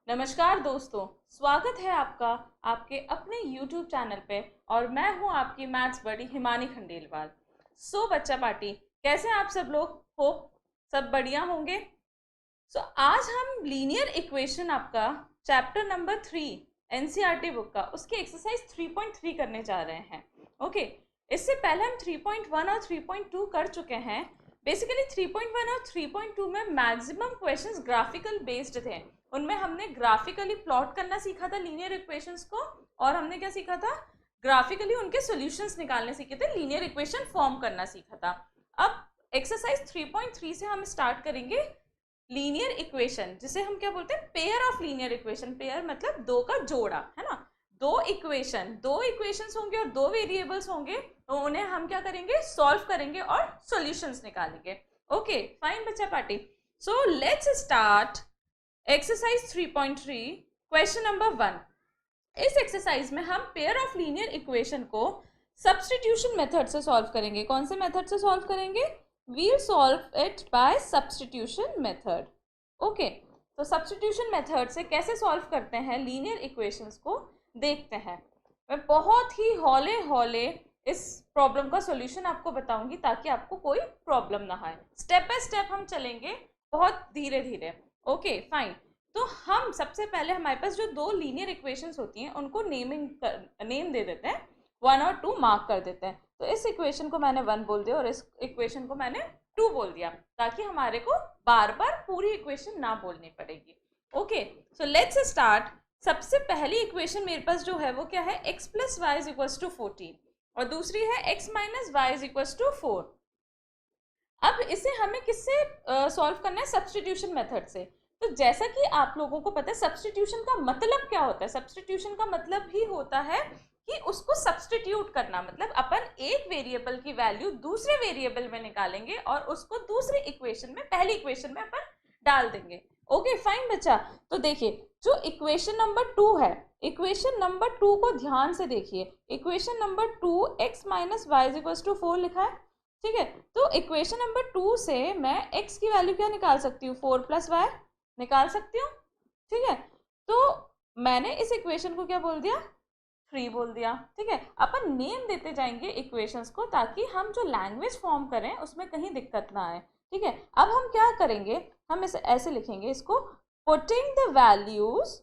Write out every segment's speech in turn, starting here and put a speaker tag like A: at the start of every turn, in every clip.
A: नमस्कार दोस्तों, स्वागत है आपका आपके अपने YouTube चैनल पे। और मैं हूं आपकी मैथ्स बड़ी हिमानी खंडेलवाल। बच्चा पार्टी, कैसे हैं आप सब लोग? हो सब बढ़िया होंगे। आज हम लीनियर इक्वेशन आपका चैप्टर नंबर 3 एनसीईआरटी बुक का उसकी एक्सरसाइज 3.3 करने जा रहे हैं। ओके, इससे पहले हम 3.1 और 3.2 कर चुके हैं। बेसिकली 3.1 और 3.2 में मैक्सिमम क्वेश्चंस ग्राफिकल बेस्ड थे। उनमें हमने ग्राफिकली प्लॉट करना सीखा था लीनियर इक्वेशंस को, और हमने क्या सीखा था? ग्राफिकली उनके सॉल्यूशंस निकालने सीखे थे, लीनियर इक्वेशन फॉर्म करना सीखा था। अब एक्सरसाइज 3.3 से हम स्टार्ट करेंगे लीनियर इक्वेशन, जिसे हम क्या बोलते हैं? Pair of linear equation. Pair मतलब दो का जोड़ा, है ना। दो इक्वेशंस होंगे और दो वेरिएबल्स होंगे, तो उन्हें हम क्या करेंगे? सॉल्व करेंगे और सॉल्यूशंस निकालेंगे। ओके फाइन बच्चा party. Let's start exercise 3.3 question number 1। इस एक्सरसाइज में हम पेयर ऑफ लीनियर इक्वेशन को सब्स्टिट्यूशन मेथड से सॉल्व करेंगे। कौन से मेथड से सॉल्व करेंगे? We'll solve it by substitution method. Okay, तो सब्स्टिट्यूशन मेथड से कैसे सॉल्व करते हैं लीनियर इक्वेशंस को देखते हैं। मैं बहुत ही हौले हौले इस प्रॉब्लम का सॉल्यूशन आपको बताऊंगी ताकि आपको कोई प्रॉब्लम ना आए। स्टेप बाय स्टेप हम चलेंगे, बहुत धीरे धीरे। Okay fine. तो हम सबसे पहले हमारे पास जो दो लीनियर इक्वेशंस होती हैं उनको नेम दे देते हैं, 1 और 2 मार्क कर देते हैं। तो इस इक्वेशन को मैंने 1 बोल दिया और इस इक्वेशन को मैंने 2 बोल दिया, ताकि हमारे को बार बार पूरी इक्वेशन ना बोलनी पड़ेगी। Okay, so let's start. सबसे पहली इक्वेशन मेरे पास जो है वो क्या है? x plus y is equal to 14 और दूसरी है x minus y is equal to 4। अब इसे हमें किससे सॉल्व करना है? सब्स्टिट्यूशन मेथड से। तो जैसा कि आप लोगों को पता है सब्स्टिट्यूशन का मतलब क्या होता है? सब्स्टिट्यूशन का मतलब ही होता है कि उसको सब्स्टिट्यूट करना, मतलब अपन एक वेरिएबल की वैल्यू दूसरे वेरिएबल में निकालेंगे और उसको दूसरी इक्वेशन में, पहली इक्वेशन में अपन डाल देंगे। ओके फाइन बच्चा। तो देखिए, जो इक्वेशन नंबर 2 है, इक्वेशन नंबर 2 को ध्यान से देखिए। Equation number 2 x minus y is equal to 4 लिखा है, ठीक है। तो इक्वेशन नंबर 2 से मैं x की वैल्यू क्या निकाल सकती हूँ? 4 प्लस वाई निकाल सकती हूँ, ठीक है। तो मैंने इस इक्वेशन को क्या बोल दिया? 3 बोल दिया, ठीक है। अपन नेम देते जाएंगे इक्वेशंस को ताकि हम जो लैंग्वेज फॉर्म करें उसमें कहीं दिक्कत ना आए, ठीक है। अब हम क्या करेंगे? हम इसे ऐसे लिखेंगे इसको, putting the values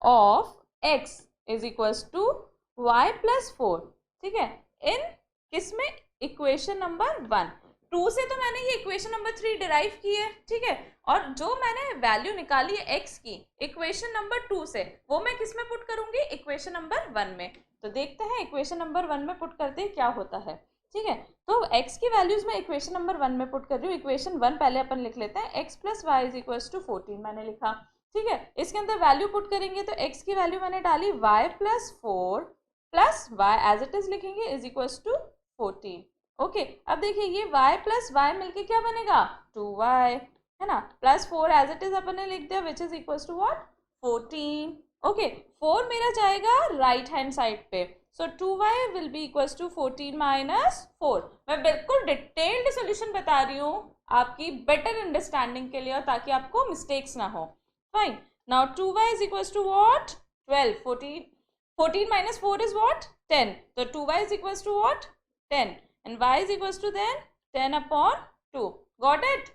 A: of x is equals to y plus 4, ठीक है। इन किसमें? Equation number 1। 2 से तो मैंने ये इक्वेशन नंबर 3 डिराइव की है, ठीक है। और जो मैंने वैल्यू निकाली है x की इक्वेशन नंबर 2 से, वो मैं किस में पुट करूंगी? इक्वेशन नंबर 1 में। तो देखते हैं इक्वेशन नंबर 1 में पुट करते हैं क्या होता है, ठीक है। तो x की वैल्यूज मैं इक्वेशन नंबर 1 में पुट कर रही हूँ। इक्वेशन 1 पहले अपन लिख लेते हैं, x plus y is equal to 14 मैंने लिखा, ठीक है। इसके अंदर वैल्यू पुट करेंगे तो x की वैल्यू मैंने डाली y plus 4 plus y as it is लिखेंगे इज इक्वल टू 14। ओके, अब देखिए ये y प्लस वाई मिलके क्या बनेगा? 2y, है ना। प्लस 4 एज इट इज अपन ने लिख दिया which is equal to what? 14। Okay, 4 मेरा जाएगा राइट हैंड साइड पे, so 2y will be equal to 14 minus 4। मैं बिल्कुल डिटेल्ड सोल्यूशन बता रही हूँ आपकी बेटर अंडरस्टैंडिंग के लिए और ताकि आपको मिस्टेक्स ना हो। Fine. Now 2y is equals to what? 12. 14 minus 4 is what? 10. So 2y is equals to what? 10. And y is equals to then 10 upon 2. Got it?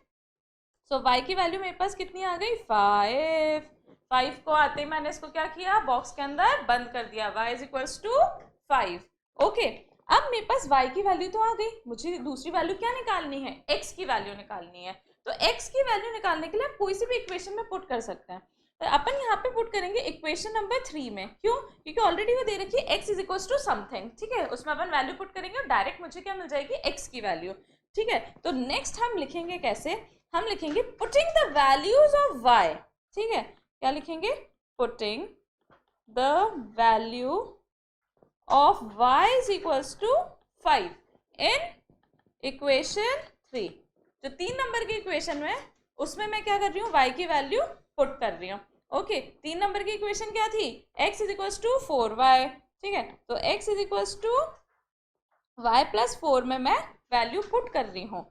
A: So y की वैल्यू मेरे पास कितनी आ गई? 5. 5 को आते ही मैंने इसको क्या किया? बॉक्स के अंदर बंद कर दिया। y is equals to 5. Okay, अब मेरे पास y की वैल्यू तो आ गई, मुझे दूसरी वैल्यू क्या निकालनी है? x की वैल्यू निकालनी है। तो x की वैल्यू निकालने के लिए आप कोई सी भी इक्वेशन में पुट कर सकते हैं। तो अपन यहाँ पे पुट करेंगे इक्वेशन नंबर 3 में। क्यों? क्योंकि ऑलरेडी वो दे रखी है x is equal to something, ठीक है। उसमें अपन वैल्यू पुट करेंगे और डायरेक्ट मुझे क्या मिल जाएगी? x की वैल्यू, ठीक है। तो नेक्स्ट हम लिखेंगे कैसे? हम लिखेंगे putting the values of y, ठीक है। क्या लिखेंगे? Putting the value of y is equals to 5 in equation 3। जो 3 नंबर की इक्वेशन में, उसमें मैं क्या कर रही हूँ? y की वैल्यू पुट कर रही हूँ। ओके, 3 नंबर की इक्वेशन क्या थी? x is equals to 4y, ठीक है। तो x is equals to y plus 4 में मैं वैल्यू पुट कर रही हूँ।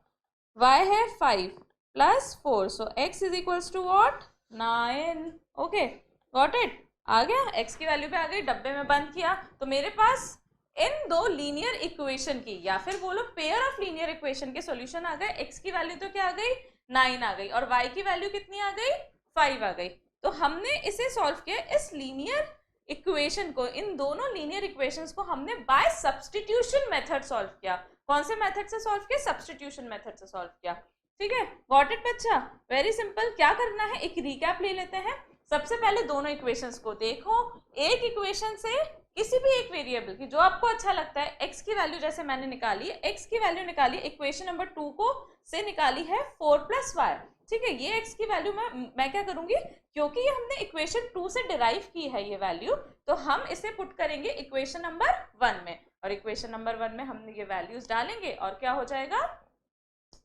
A: y है 5 plus 4, so x is equals to what? 9। Okay, got it, आ गया, x की वैल्यू पे आ गई, डब्बे में बंद किया। तो मेरे पास इन दो लीनियर इक्वेशन की या फिर बोलो पेयर ऑफ लीनियर इक्वेशन के सॉल्यूशन आ गए। x की वैल्यू तो क्या आ गई, 9 आ गई, और y की वैल्यू कितनी आ गई, 5 आ गई। तो हमने इसे सॉल्व किया, इस लीनियर इक्वेशन को, इन दोनों लीनियर इक्वेशंस को हमने बाय सब्स्टिट्यूशन मेथड सॉल्व किया। कौन से मेथड से सॉल्व किया, सब्स्टिट्यूशन मेथड से सॉल्व किया। ठीक है, गॉट इट बच्चा, वेरी सिंपल। क्या करना है, एक रिकैप ले लेते हैं। सबसे पहले दोनों इक्वेशंस को देखो, एक इक्वेशन से किसी भी एक वेरिएबल की जो आपको अच्छा लगता है, x की वैल्यू जैसे मैंने निकाली है, x की वैल्यू निकाली, इक्वेशन नंबर 2 को से निकाली है 4 + y। ठीक है, ये x की वैल्यू मैं क्या करूंगी, क्योंकि ये हमने इक्वेशन 2 से डिराइव की है ये वैल्यू, तो हम इसे पुट करेंगे इक्वेशन नंबर 1 में, और इक्वेशन नंबर 1 में हमने ये वैल्यूज डालेंगे और क्या हो जाएगा,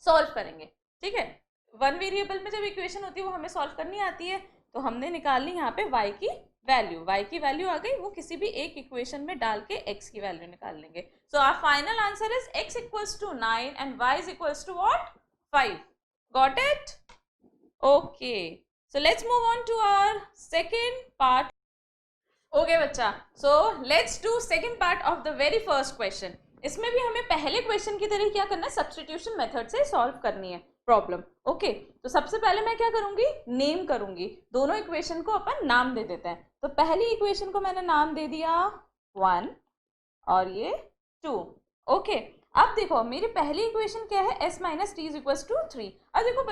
A: सॉल्व करेंगे। ठीक है, वन वेरिएबल में जब इक्वेशन होती है वो हमें सॉल्व करनी आती है, तो हमने निकालनी यहाँ पे y की वैल्यू, y की वैल्यू आ गई, वो किसी भी एक इक्वेशन में डाल के x की वैल्यू निकाल लेंगे। So our final answer is x = 9 and y = what, 5। Got it, okay. So let's move on to our second part. Okay बच्चा, so let's do second part of the very first question. इसमें भी हमें पहले question की तरह क्या करना है, सब्स्टिट्यूशन मेथड से सॉल्व करनी है प्रॉब्लम। ओके, तो सबसे पहले मैं क्या करूंगी, नेम करूंगी, दोनों इक्वेशन को अपन नाम दे देते हैं। तो पहली इक्वेशन को मैंने नाम दे दिया 1 और ये 2। ओके, अब देखो मेरी पहली इक्वेशन क्या है, s - t = 3। अब देखो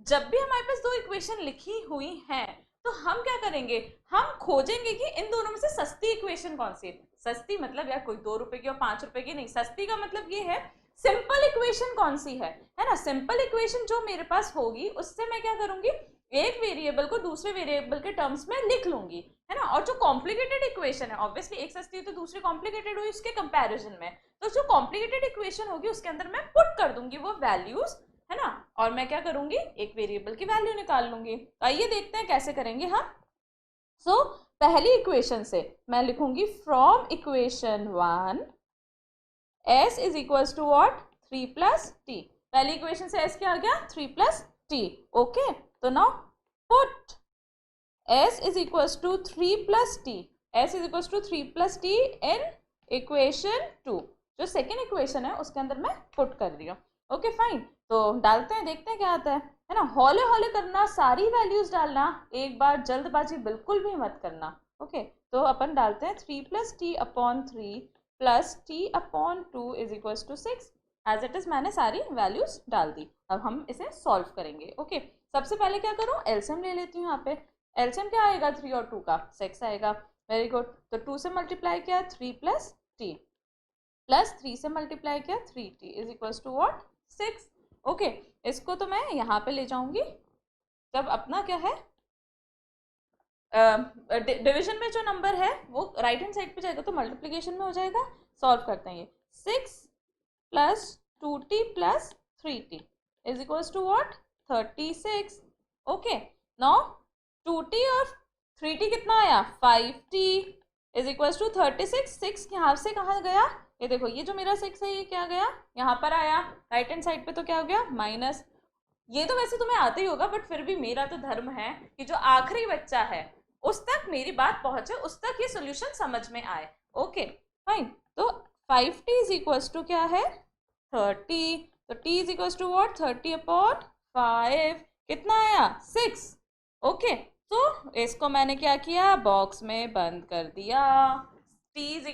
A: जब भी हमारे पास दो इक्वेशन लिखी हुई हैं तो हम क्या करेंगे, हम खोजेंगे कि इन दोनों में से सस्ती इक्वेशन कौन सी है। सस्ती मतलब यार कोई 2 रुपए की और 5 रुपए की नहीं, सस्ती का मतलब ये है सिंपल इक्वेशन कौन सी है ना। सिंपल इक्वेशन जो मेरे पास होगी उससे मैं क्या करूंगी, एक वेरिएबल को दूसरे वेरिएबल के टर्म्स में लिख लूंगी, है ना। और जो कॉम्प्लिकेटेड इक्वेशन है, ऑब्वियसली एक सस्ती है तो दूसरी कॉम्प्लिकेटेड हुई उसके कंपैरिजन में, तो जो कॉम्प्लिकेटेड इक्वेशन होगी उसके अंदर मैं पुट कर दूंगी वो वैल्यूज, है ना, और मैं क्या करूंगी, एक वेरिएबल की वैल्यू निकाल लूंगी। तो आइए देखते हैं कैसे करेंगे हम। सो पहली इक्वेशन से मैं लिखूंगी from equation 1 s = what, 3 + t। पहली इक्वेशन से s क्या आ गया, 3 + t। ओके, तो now put s = 3 + t, s = 3 + t in equation 2, जो सेकेंड इक्वेशन है उसके अंदर मैं पुट कर रही हूँ। ओके फाइन, तो डालते हैं, देखते हैं क्या आता है ना। हौले हौले करना, सारी वैल्यूज डालना, एक बार जल्दबाजी बिल्कुल भी मत करना। ओके, तो अपन डालते हैं 3 + t/3 + t/2 = 6। As it is मैंने सारी वैल्यूज डाल दी। अब हम इसे सॉल्व करेंगे। ओके, सबसे पहले क्या करूँ, एलसीएम ले लेती हूँ। यहाँ पे एलसीएम क्या आएगा, 3 और 2 का 6 आएगा। वेरी गुड, तो 2 से मल्टीप्लाई किया 3 + t, प्लस 3 से मल्टीप्लाई किया 3t = what, 6। ओके, इसको तो मैं यहाँ पे ले जाऊंगी, जब अपना क्या है डिवीजन में जो नंबर है वो राइट हैंड साइड पे जाएगा तो मल्टीप्लीकेशन में हो जाएगा। सॉल्व करते हैं, ये 6 + 2t + 3t = what, 36। Okay, now 2t और 3t कितना आया, 5t = 36। 6 यहाँ से कहाँ गया, ये देखो, ये जो मेरा 6 है ये क्या गया, यहाँ पर आया। राइट हैंड साइड पे तो क्या हो गया, माइनस। ये तो वैसे तुम्हें आता ही होगा, बट फिर भी मेरा तो धर्म है कि जो आखिरी बच्चा है उस तक मेरी बात पहुंचे, उस तक ये सॉल्यूशन समझ में आए। ओके फाइन, तो 5t = क्या है, 30। तो t = what, 30/5, कितना आया, 6। ओके, तो इसको मैंने क्या किया, बॉक्स में बंद कर दिया। t =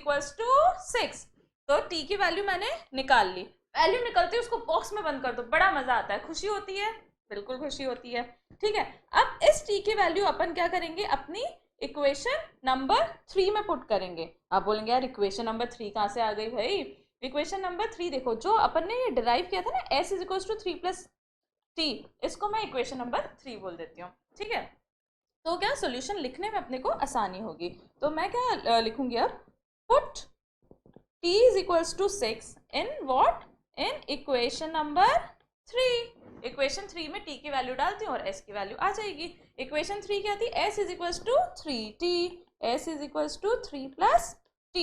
A: 6, तो t की वैल्यू मैंने निकाल ली। वैल्यू निकलती है उसको बॉक्स में बंद कर दो, बड़ा मजा आता है, खुशी होती है, बिल्कुल खुशी होती है। ठीक है, अब इस t की वैल्यू अपन क्या करेंगे, अपनी इक्वेशन नंबर 3 में पुट करेंगे। आप बोलेंगे यार इक्वेशन नंबर 3 कहाँ से आ गई भाई, इक्वेशन नंबर 3 देखो, जो अपन ने ये डिराइव किया था ना, s = 3 + t, इसको मैं इक्वेशन नंबर 3 बोल देती हूँ। ठीक है, तो क्या सोल्यूशन लिखने में अपने को आसानी होगी। तो मैं क्या लिखूंगी अब, put t = 6 in what, in equation number 3। Equation 3 में t की वैल्यू डालती हूँ और s की वैल्यू आ जाएगी। इक्वेशन 3 क्या थी, s = 3t, s = 3 + t।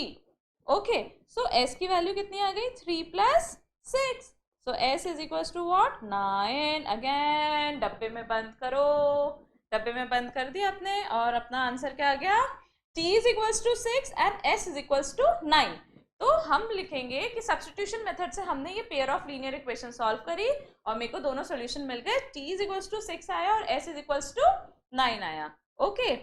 A: Okay, सो s की वैल्यू कितनी आ गई, 3 + 6। सो s = what, 9। अगेन डब्बे में बंद करो, डब्बे में बंद कर दिया अपने और अपना आंसर क्या आ गया, t is equals to 6 and s is equals to 9। तो हम लिखेंगे कि सब्स्टिट्यूशन मेथड से हमने ये pair of linear equation solve करी और मेरे को दोनों सॉल्यूशन मिल गए, t इज इक्वल्स टू 6 आया और s इज इक्वल्स टू 9 आया। ओके,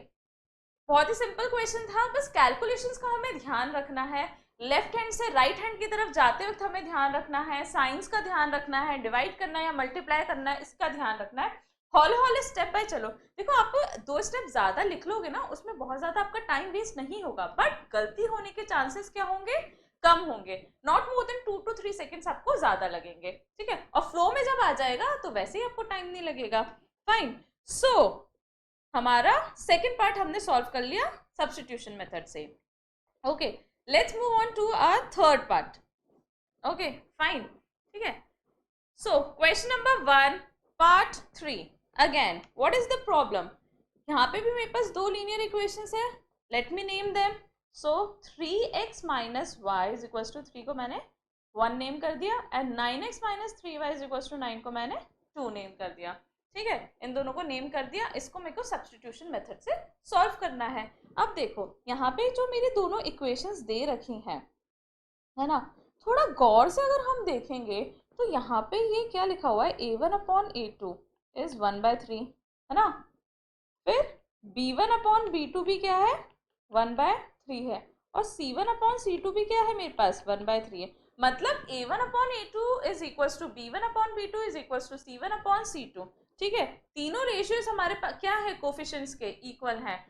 A: बहुत ही सिंपल क्वेश्चन था, बस कैलकुलेशंस का हमें ध्यान रखना है, लेफ्ट हैंड से राइट हैंड की तरफ जाते वक्त हमें ध्यान रखना है, साइंस का ध्यान रखना है, डिवाइड करना है या मल्टीप्लाई करना है इसका ध्यान रखना है। हौले हौले स्टेप बाय चलो। देखो आप 2 स्टेप ज्यादा लिख लोगे ना, उसमें बहुत ज्यादा आपका टाइम वेस्ट नहीं होगा, बट गलती होने के चांसेस क्या होंगे, कम होंगे। Not more than 2 to 3 seconds आपको ज्यादा लगेंगे, ठीक है। और फ्लो में जब आ जाएगा तो वैसे ही आपको टाइम नहीं लगेगा। फाइन, सो हमारा सेकेंड पार्ट हमने सॉल्व कर लिया सब्स्टिट्यूशन मेथड से। Okay, let's move on to our third part. Okay fine, ठीक है। So question number 1 part 3, again what is the problem. यहाँ पे भी मेरे पास 2 लीनियर इक्वेशंस है, let me name them. So 3x minus y is equal to 3 को मैंने 1 नेम कर दिया and 9x minus 3y is equal to 9 को मैंने 2 नेम कर दिया, ठीक है। इन दोनों को नेम कर दिया, इसको मेरे को सब्स्टिट्यूशन मेथड से सॉल्व करना है। अब देखो यहाँ पे जो मेरी दोनों इक्वेशंस दे रखी हैं, है ना, थोड़ा गौर से अगर हम देखेंगे तो यहाँ पे ये क्या लिखा हुआ है, a1 अपॉन a2 इज 1/3, है ना। फिर b1 अपॉन b2 भी क्या है, 1/3 है, और c1 अपॉन c2 भी क्या है मेरे पास, 1/3 है। मतलब a1 upon a2 is equal to b1 upon b2 is equal to c1 upon c2, ठीक है। तीनों रेशियोज हमारे पास क्या है, कोफिशिएंट्स के इक्वल हैं।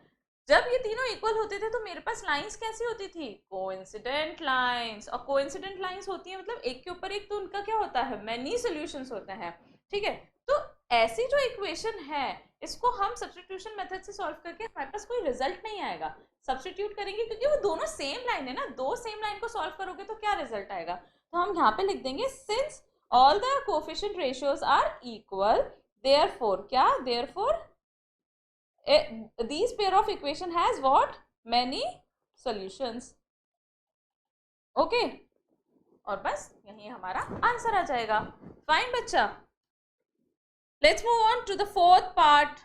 A: जब ये तीनों इक्वल होते थे तो मेरे पास लाइंस कैसी होती थी, कोइंसिडेंट लाइंस। और कोइंसिडेंट लाइंस होती है मतलब एक के ऊपर एक, तो उनका क्या होता है, मैनी सॉल्यूशंस होते हैं, ठीक है। तो ऐसी जो इक्वेशन है इसको हम सब्स्टिट्यूशन मेथड से सॉल्व करके हमारे पास कोई रिजल्ट नहीं आएगा। सब्स्टिट्यूट करेंगे क्योंकि वो दोनों सेम लाइन है ना, 2 सेम लाइन को सॉल्व करोगे तो क्या रिजल्ट आएगा। तो हम यहाँ पे लिख देंगे since all the coefficient ratios are equal, therefore क्या, therefore these pair of equation has what, many solutions। Okay, और बस यही हमारा आंसर आ जाएगा। फाइन बच्चा, let's move on to the fourth part.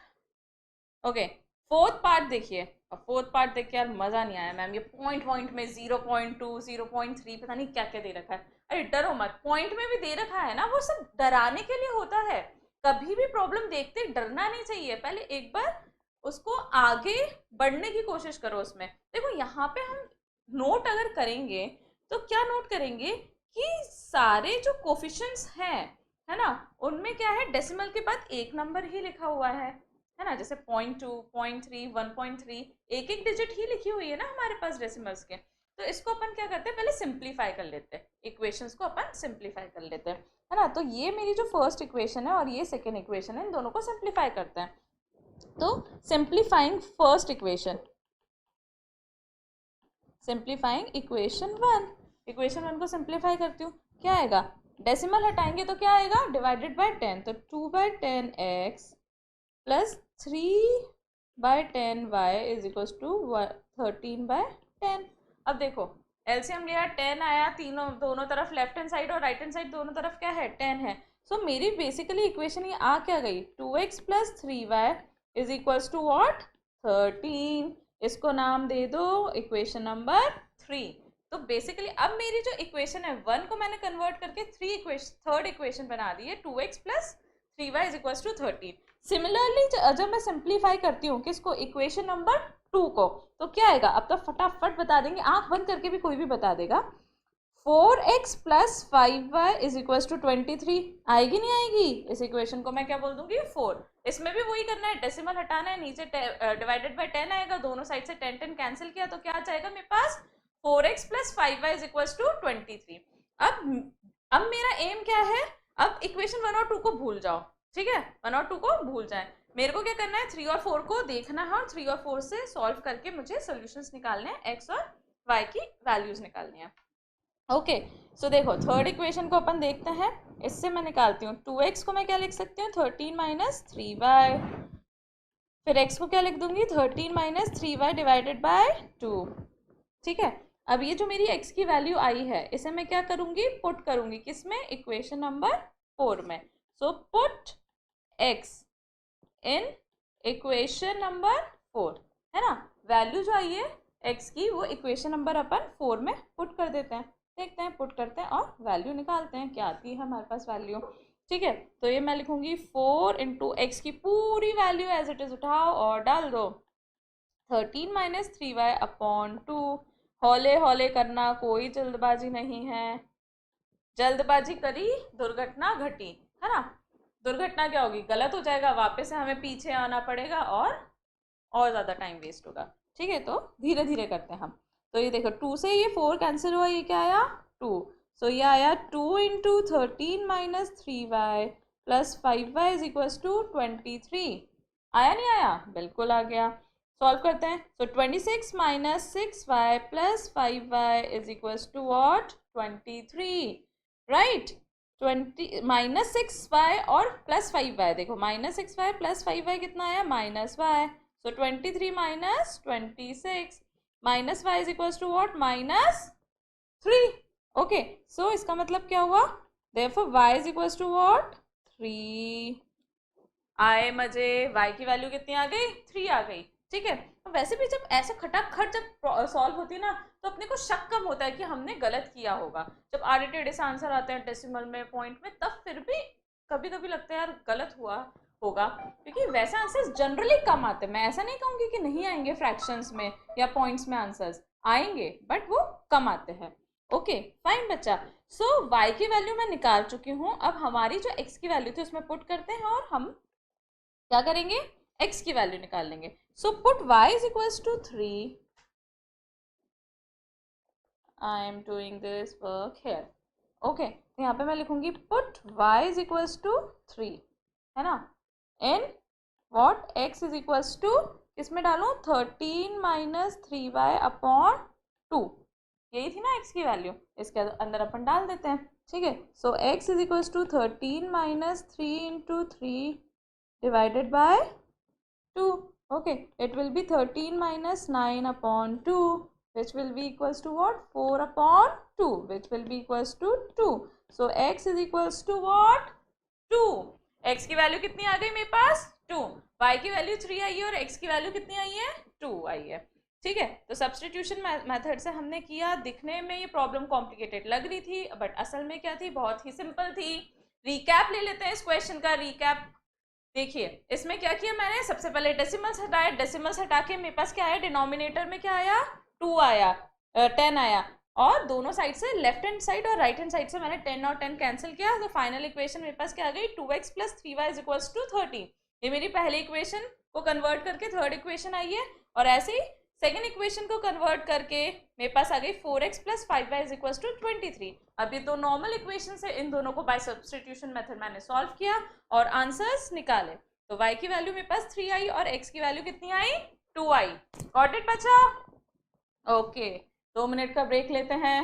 A: Okay, fourth part देखिए, और फोर्थ पार्ट देख के यार मजा नहीं आया मैम, ये पॉइंट में 0.2 0.3 पता नहीं क्या क्या दे रखा है। अरे डरो मत, पॉइंट में भी दे रखा है ना, वो सब डराने के लिए होता है। कभी भी प्रॉब्लम देखते डरना नहीं चाहिए, पहले एक बार उसको आगे बढ़ने की कोशिश करो उसमें। देखो यहाँ पे हम नोट अगर करेंगे तो क्या नोट करेंगे कि सारे जो कोफिशिएंट्स हैं, है ना, उनमें क्या है, डेसिमल के बाद एक नंबर ही लिखा हुआ है ना। जैसे 0.2 0.3 1.3 एक एक डिजिट ही लिखी हुई है ना हमारे पास डेसिमल्स के। तो इसको अपन क्या करते हैं, पहले सिंप्लीफाई कर लेते हैं, इक्वेशंस को अपन सिंप्लीफाई कर लेते हैं, है ना। तो ये मेरी जो फर्स्ट इक्वेशन है और ये सेकेंड इक्वेशन है, इन दोनों को सिंप्लीफाई करते हैं। तो simplifying first equation, simplifying equation 1, equation 1 को सिंप्लीफाई करती हूँ, क्या आएगा, डेसिमल हटाएंगे तो क्या आएगा, डिवाइडेड बाय 10, तो 2/10x plus 3/10y is equal to 13/10। अब देखो एलसीएम लिया, 10 आया, तीनों दोनों तरफ लेफ्ट हैंड साइड और राइट हैंड साइड दोनों तरफ क्या है, 10 है। सो मेरी बेसिकली इक्वेशन ये आ क्या गई, 2x plus 3y is equals to what, 13। इसको नाम दे दो इक्वेशन नंबर 3। तो बेसिकली अब मेरी जो इक्वेशन है 1 को मैंने कन्वर्ट करके थर्ड इक्वेशन बना दी है, 2x plus 3y is equals to 13। Similarly जब मैं सिंप्लीफाई करती हूँ किसको, इक्वेशन नंबर 2 को, तो क्या आएगा, अब तो फटाफट बता देंगे, आंख बंद करके भी कोई भी बता देगा। 4x plus 5y is equal to 23 आएगी नहीं आएगी, इस इक्वेशन को मैं क्या बोल दूंगी, 4। इसमें भी वही करना है, डेसिमल हटाना है, नीचे डिवाइडेड बाय 10 आएगा, दोनों साइड से 10 10 कैंसिल किया तो क्या आ जाएगा मेरे पास, 4x plus 5y is equal to 23। अब मेरा एम क्या है, अब इक्वेशन 1 और 2 को भूल जाओ, ठीक है, 1 और 2 को भूल जाए। मेरे को क्या करना है, 3 और 4 को देखना है और 3 और 4 से सॉल्व करके मुझे सॉल्यूशंस निकालने हैं, x और y की वैल्यूज निकालनी है। ओके, सो देखो थर्ड इक्वेशन को अपन देखते हैं, इससे मैं निकालती हूँ 2x को मैं क्या लिख सकती हूँ, 13 माइनस 3y, फिर x को क्या लिख दूंगी, 13 माइनस 3y डिवाइडेड बाय 2, ठीक है। अब ये जो मेरी x की वैल्यू आई है इसे मैं क्या करूंगी, पुट करूंगी किसमें, इक्वेशन नंबर 4 में। सो पुट x इन इक्वेशन नंबर 4, है ना। वैल्यू जो आई है x की वो इक्वेशन नंबर अपन 4 में पुट कर देते हैं। देखते हैं, पुट करते हैं और वैल्यू निकालते हैं क्या आती है हमारे पास वैल्यू। ठीक है, तो ये मैं लिखूंगी 4 इंटू एक्स की पूरी वैल्यू एज इट इज उठाओ और डाल दो 13 माइनस 3y अपॉन 2। हौले हौले करना, कोई जल्दबाजी नहीं है। जल्दबाजी करी दुर्घटना घटी, है ना। दुर्घटना क्या होगी, गलत हो जाएगा, वापस से हमें पीछे आना पड़ेगा और ज़्यादा टाइम वेस्ट होगा। ठीक है, तो धीरे धीरे करते हैं हम। तो ये देखो 2 से ये 4 कैंसिल हुआ, ये क्या आया 2। सो ये आया 2 into 13 minus 3y plus 5y is equals to 23। आया नहीं आया, बिल्कुल आ गया। सॉल्व करते हैं। So 26 minus 6y plus 5y is equals to what 23, right. 20 minus 6y और प्लस 5y, देखो माइनस 6y प्लस 5y कितना आया minus y। So 23 minus 26 minus y is equals to what? Minus 3. Okay. So इसका मतलब क्या हुआ? Therefore y is equals to what? 3. आए मजे, y की वैल्यू कितनी आ गई 3 आ गई। ठीक है, तो वैसे भी जब ऐसे खटाखट जब सॉल्व होती है ना तो अपने को शक कम होता है कि हमने गलत किया होगा। जब आड़े टेढ़े से आंसर आते हैं डेसिमल में, पॉइंट में, तब फिर भी कभी कभी लगता है यार गलत हुआ होगा, क्योंकि वैसे आंसर्स जनरली कम आते हैं। मैं ऐसा नहीं कहूँगी कि नहीं आएंगे फ्रैक्शंस में या पॉइंट्स में, आंसर्स आएंगे बट वो कम आते हैं। ओके फाइन बच्चा। सो y की वैल्यू मैं निकाल चुकी हूँ। अब हमारी जो x की वैल्यू थी उसमें पुट करते हैं और हम क्या करेंगे, x की वैल्यू निकाल लेंगे। So put y is equals to 3। I am doing this work here. Okay, तो यहाँ पे मैं लिखूंगी put y is equals to 3, है ना, in what x is equals to, इसमें डालूं 13 माइनस 3y अपॉन 2। यही थी ना x की वैल्यू, इसके अंदर अपन डाल देते हैं। ठीक है, so x is equals to 13 minus 3 into 3 divided by 2. Okay, it will be 13 minus 9 upon 2, which will be equals to what? 4 upon 2, which will be equals to 2. So x is equals to what? 2. x की value कितनी आ गई मेरे पास 2, y की value 3 आई है और x की वैल्यू कितनी आई है 2 आई है। ठीक है, तो सब्सटीट्यूशन मेथड से हमने किया। दिखने में ये प्रॉब्लम कॉम्प्लिकेटेड लग रही थी बट असल में क्या थी, बहुत ही सिंपल थी। रिकैप ले लेते हैं इस क्वेश्चन का। रिकैप देखिए, इसमें क्या किया मैंने, सबसे पहले डेसिमल्स हटाए। डेसिमल्स हटा के मेरे पास क्या आया, डिनोमिनेटर में क्या आया 2 आया, 10 आया, और दोनों साइड से लेफ्ट हैंड साइड और राइट हैंड साइड से मैंने 10 और 10 कैंसिल किया। तो फाइनल इक्वेशन मेरे पास क्या आ गई 2x plus 3y is equals to 30। ये मेरी पहली इक्वेशन को कन्वर्ट करके थर्ड इक्वेशन आई है, और ऐसे ही सेकेंड इक्वेशन को कन्वर्ट करके मेरे पास आ गई 4x plus 5y is equals to 23। अब ये दो नॉर्मल इक्वेशन से इन दोनों को बाय सब्स्टिट्यूशन मेथड मैंने सॉल्व किया और आंसर्स निकाले। तो y की वैल्यू मेरे पास 3 आई और x की वैल्यू कितनी आई 2 आई। गॉट इट बच्चा? ओके, 2 मिनट का ब्रेक लेते हैं।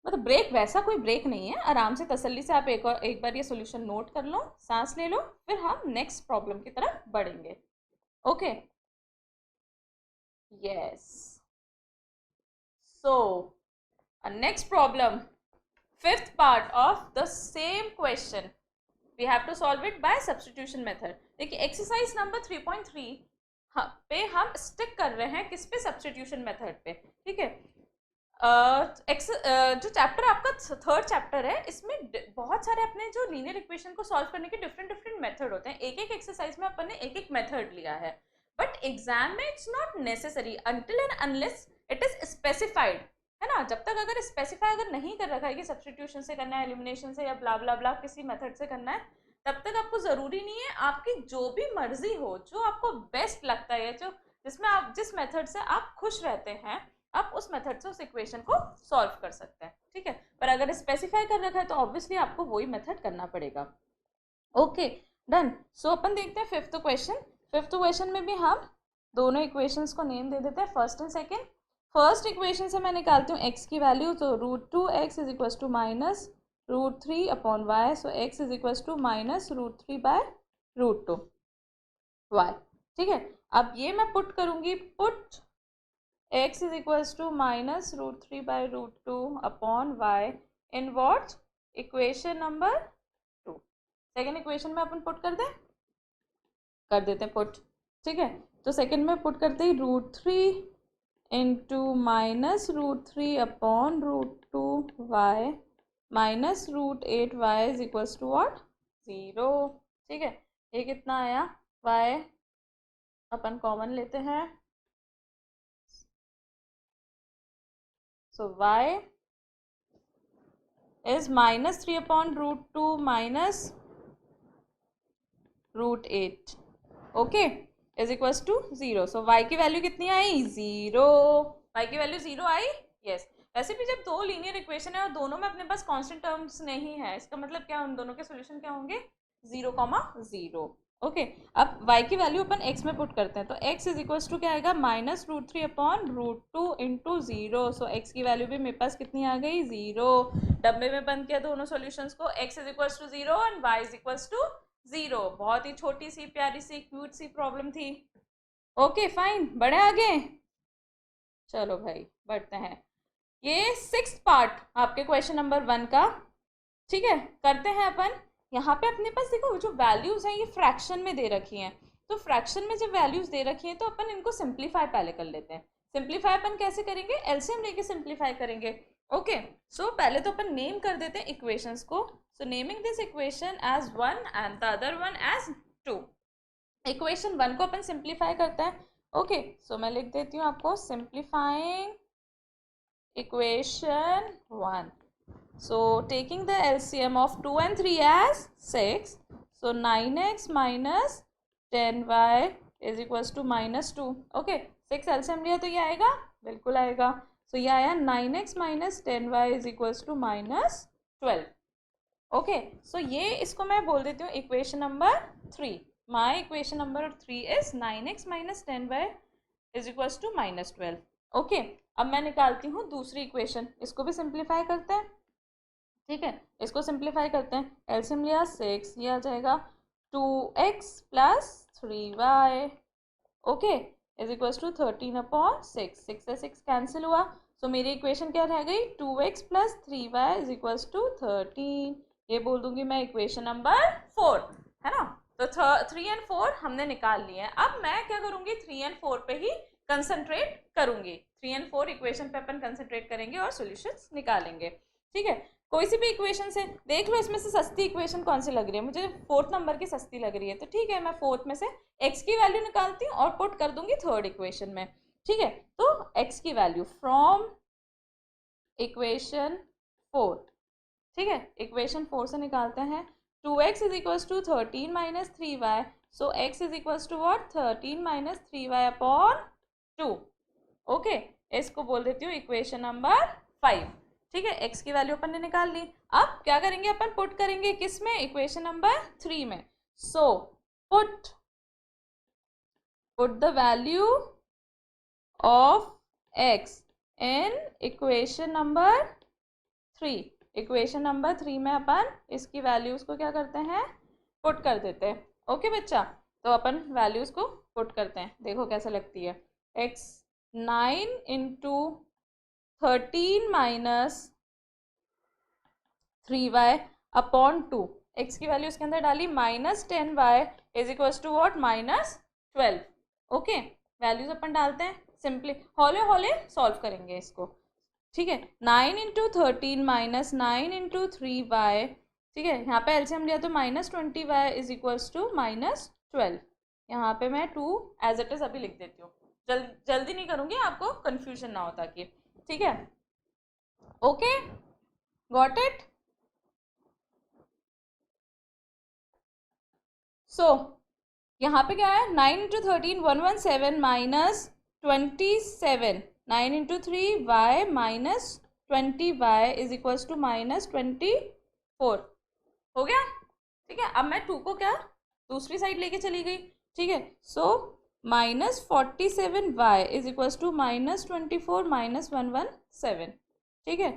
A: मतलब ब्रेक वैसा कोई ब्रेक नहीं है, आराम से तसल्ली से आप एक बार ये सॉल्यूशन नोट कर लो, सांस ले लो, फिर हम नेक्स्ट प्रॉब्लम की तरफ बढ़ेंगे। Okay yes, so next problem, fifth part of the same question, we have to solve it by substitution method. देखिए एक्सरसाइज नंबर 3.3 पे हम स्टिक कर रहे हैं, किस पे, सब्स्टिट्यूशन मेथड पे। ठीक है, जो चैप्टर आपका थर्ड चैप्टर है, इसमें बहुत सारे अपने जो लीनियर इक्वेशन को सॉल्व करने के डिफरेंट डिफरेंट मेथड होते हैं। एक एक एक्सरसाइज में अपन ने एक एक मेथड लिया है, बट एग्जाम में it's not necessary until and unless it is specified, है ना। जब तक अगर स्पेसिफाई अगर नहीं कर रखा है कि सब्स्टिट्यूशन से करना है, एलिमिनेशन से, या ब्ला ब्ला ब्ला किसी मेथड से करना है, तब तक आपको जरूरी नहीं है, आपकी जो भी मर्जी हो, जो आपको बेस्ट लगता है, जो जिसमें आप जिस मेथड से आप खुश रहते हैं, आप उस मेथड से उस इक्वेशन को सॉल्व कर सकते हैं। ठीक है, पर अगर स्पेसिफाई कर रखा है तो ऑब्वियसली आपको वही मेथड करना पड़ेगा। Okay done. सो अपन देखते हैं फिफ्थ क्वेश्चन। फिफ्थ क्वेश्चन में भी हम दोनों इक्वेशंस को नेम दे देते हैं, first and second. First equation से मैं निकालती हूँ x की वैल्यू, तो √2x is equal to minus √3 upon y. So x is equal to minus √3 by √2 y। ठीक है, अब ये मैं पुट करूंगी, put x is equal to minus √3 by √2 upon y in what, equation number 2। Second equation में अपन put कर दें, कर देते हैं पुट, ठीक है। तो सेकंड में पुट करते ही √3 into -√3 upon √2y minus √8y is equals to what 0, ठीक है। ये कितना आया, y अपन कॉमन लेते हैं, so y is -3 upon √2 minus √8, okay, is equals to 0। So y की वैल्यू कितनी आई, 0। y की वैल्यू 0 आई, यस। वैसे भी जब दो लीनियर इक्वेशन है और दोनों में अपने पास कांस्टेंट टर्म्स नहीं है, इसका मतलब क्या, उन दोनों के सॉल्यूशन क्या होंगे, 0, 0, ओके। अब y की वैल्यू अपन x में पुट करते हैं, तो x इज इक्वल्स टू क्या आएगा, -√3 अपॉन √2 इंटू 0। सो x की वैल्यू भी मेरे पास कितनी आ गई, 0। डब्बे में बंद किया दोनों सॉल्यूशंस को, x is equals to 0 and y is equals to 0। बहुत ही छोटी सी प्यारी सी क्यूट सी प्रॉब्लम थी, ओके फाइन। बढ़े आगे, चलो भाई बढ़ते हैं। ये 6th पार्ट आपके क्वेश्चन नंबर 1 का, ठीक है। करते हैं अपन, यहाँ पे अपने पास देखो जो वैल्यूज हैं ये फ्रैक्शन में दे रखी हैं, तो फ्रैक्शन में जब वैल्यूज दे रखी हैं तो अपन इनको सिंप्लीफाई पहले कर लेते हैं। सिंप्लीफाई अपन कैसे करेंगे, एलसीएम लेके सिंप्लीफाई करेंगे, ओके। सो पहले तो अपन नेम कर देते हैं इक्वेशंस को, so naming this equation as 1 and the other one as 2। Equation 1 को अपन सिंप्लीफाई करते हैं, ओके। सो मैं लिख देती हूँ आपको, simplifying equation 1, so taking the LCM of 2 and 3 as 6, so 9x minus 10y is equals to -2, okay। 6 LCM लिया तो ये आएगा, बिल्कुल आएगा। so ये आया 9x minus 10y is equals to -12, okay. So ये इसको मैं बोल देती हूँ equation number 3। My equation number 3 is 9x minus 10y is equals to -12, okay. अब मैं निकालती हूँ दूसरी इक्वेशन, इसको भी सिंप्लीफाई करते हैं, ठीक है। इसको सिंप्लीफाई करते हैं, एलसीएम लिया 6, ये आ जाएगा 2x plus 3y, okay, is equals to 13 upon 6। 6 से 6 कैंसिल हुआ, सो मेरी इक्वेशन क्या रह गई, 2x plus 3y is equals to 13। ये बोल दूंगी मैं इक्वेशन नंबर 4, है ना। तो 3 और 4 हमने निकाल लिए हैं। अब मैं क्या करूंगी, 3 और 4 पे ही कंसंट्रेट करूंगी। 3 और 4 इक्वेशन पे अपन कंसंट्रेट करेंगे और सॉल्यूशंस निकालेंगे, ठीक है। कोई सी भी इक्वेशन से देख लो, इसमें से सस्ती इक्वेशन कौन सी लग रही है, मुझे 4th नंबर की सस्ती लग रही है, तो ठीक है मैं 4th में से x की वैल्यू निकालती हूँ और पुट कर दूंगी 3rd इक्वेशन में, ठीक है। तो x की वैल्यू फ्रॉम इक्वेशन 4, ठीक है, इक्वेशन 4 से निकालते हैं, 2x is equals to 13 minus 3y, so x is equals to what, 13 minus 3y upon 2, okay. इसको बोल देती हूँ इक्वेशन नंबर 5, ठीक है। x की वैल्यू अपन ने निकाल ली। अब क्या करेंगे, अपन पुट करेंगे किस में, इक्वेशन नंबर 3 में। So put the value of x in equation number 3। Equation number 3 में अपन इसकी वैल्यूज को क्या करते हैं, पुट कर देते हैं, ओके बच्चा। तो अपन वैल्यूज को पुट करते हैं, देखो कैसे लगती है। x 9 into 13 minus 3y upon 2, x की वैल्यू इसके अंदर डाली, -10y is equals to what, -12, okay. Values अपन डालते हैं, सिंपली हौले हौले सॉल्व करेंगे इसको, ठीक है। 9 इंटू 13 माइनस 9 इंटू 3y, ठीक है। यहाँ पे एलसीएम लिया तो -20y इज इक्वल्स टू -12। यहाँ पे मैं 2 एज इट इज अभी लिख देती हूँ, जल्दी नहीं करूँगी, आपको कंफ्यूजन ना हो ताकि, ठीक है, ओके, गॉट इट। सो यहाँ पे क्या है, 9 into 13 117 minus 27, 9 into 3y minus 20y is equals to -24, हो गया, ठीक है। अब मैं 2 को क्या दूसरी साइड लेके चली गई, ठीक है। सो -47y इज इक्वल्स टू -24 -117, ठीक है।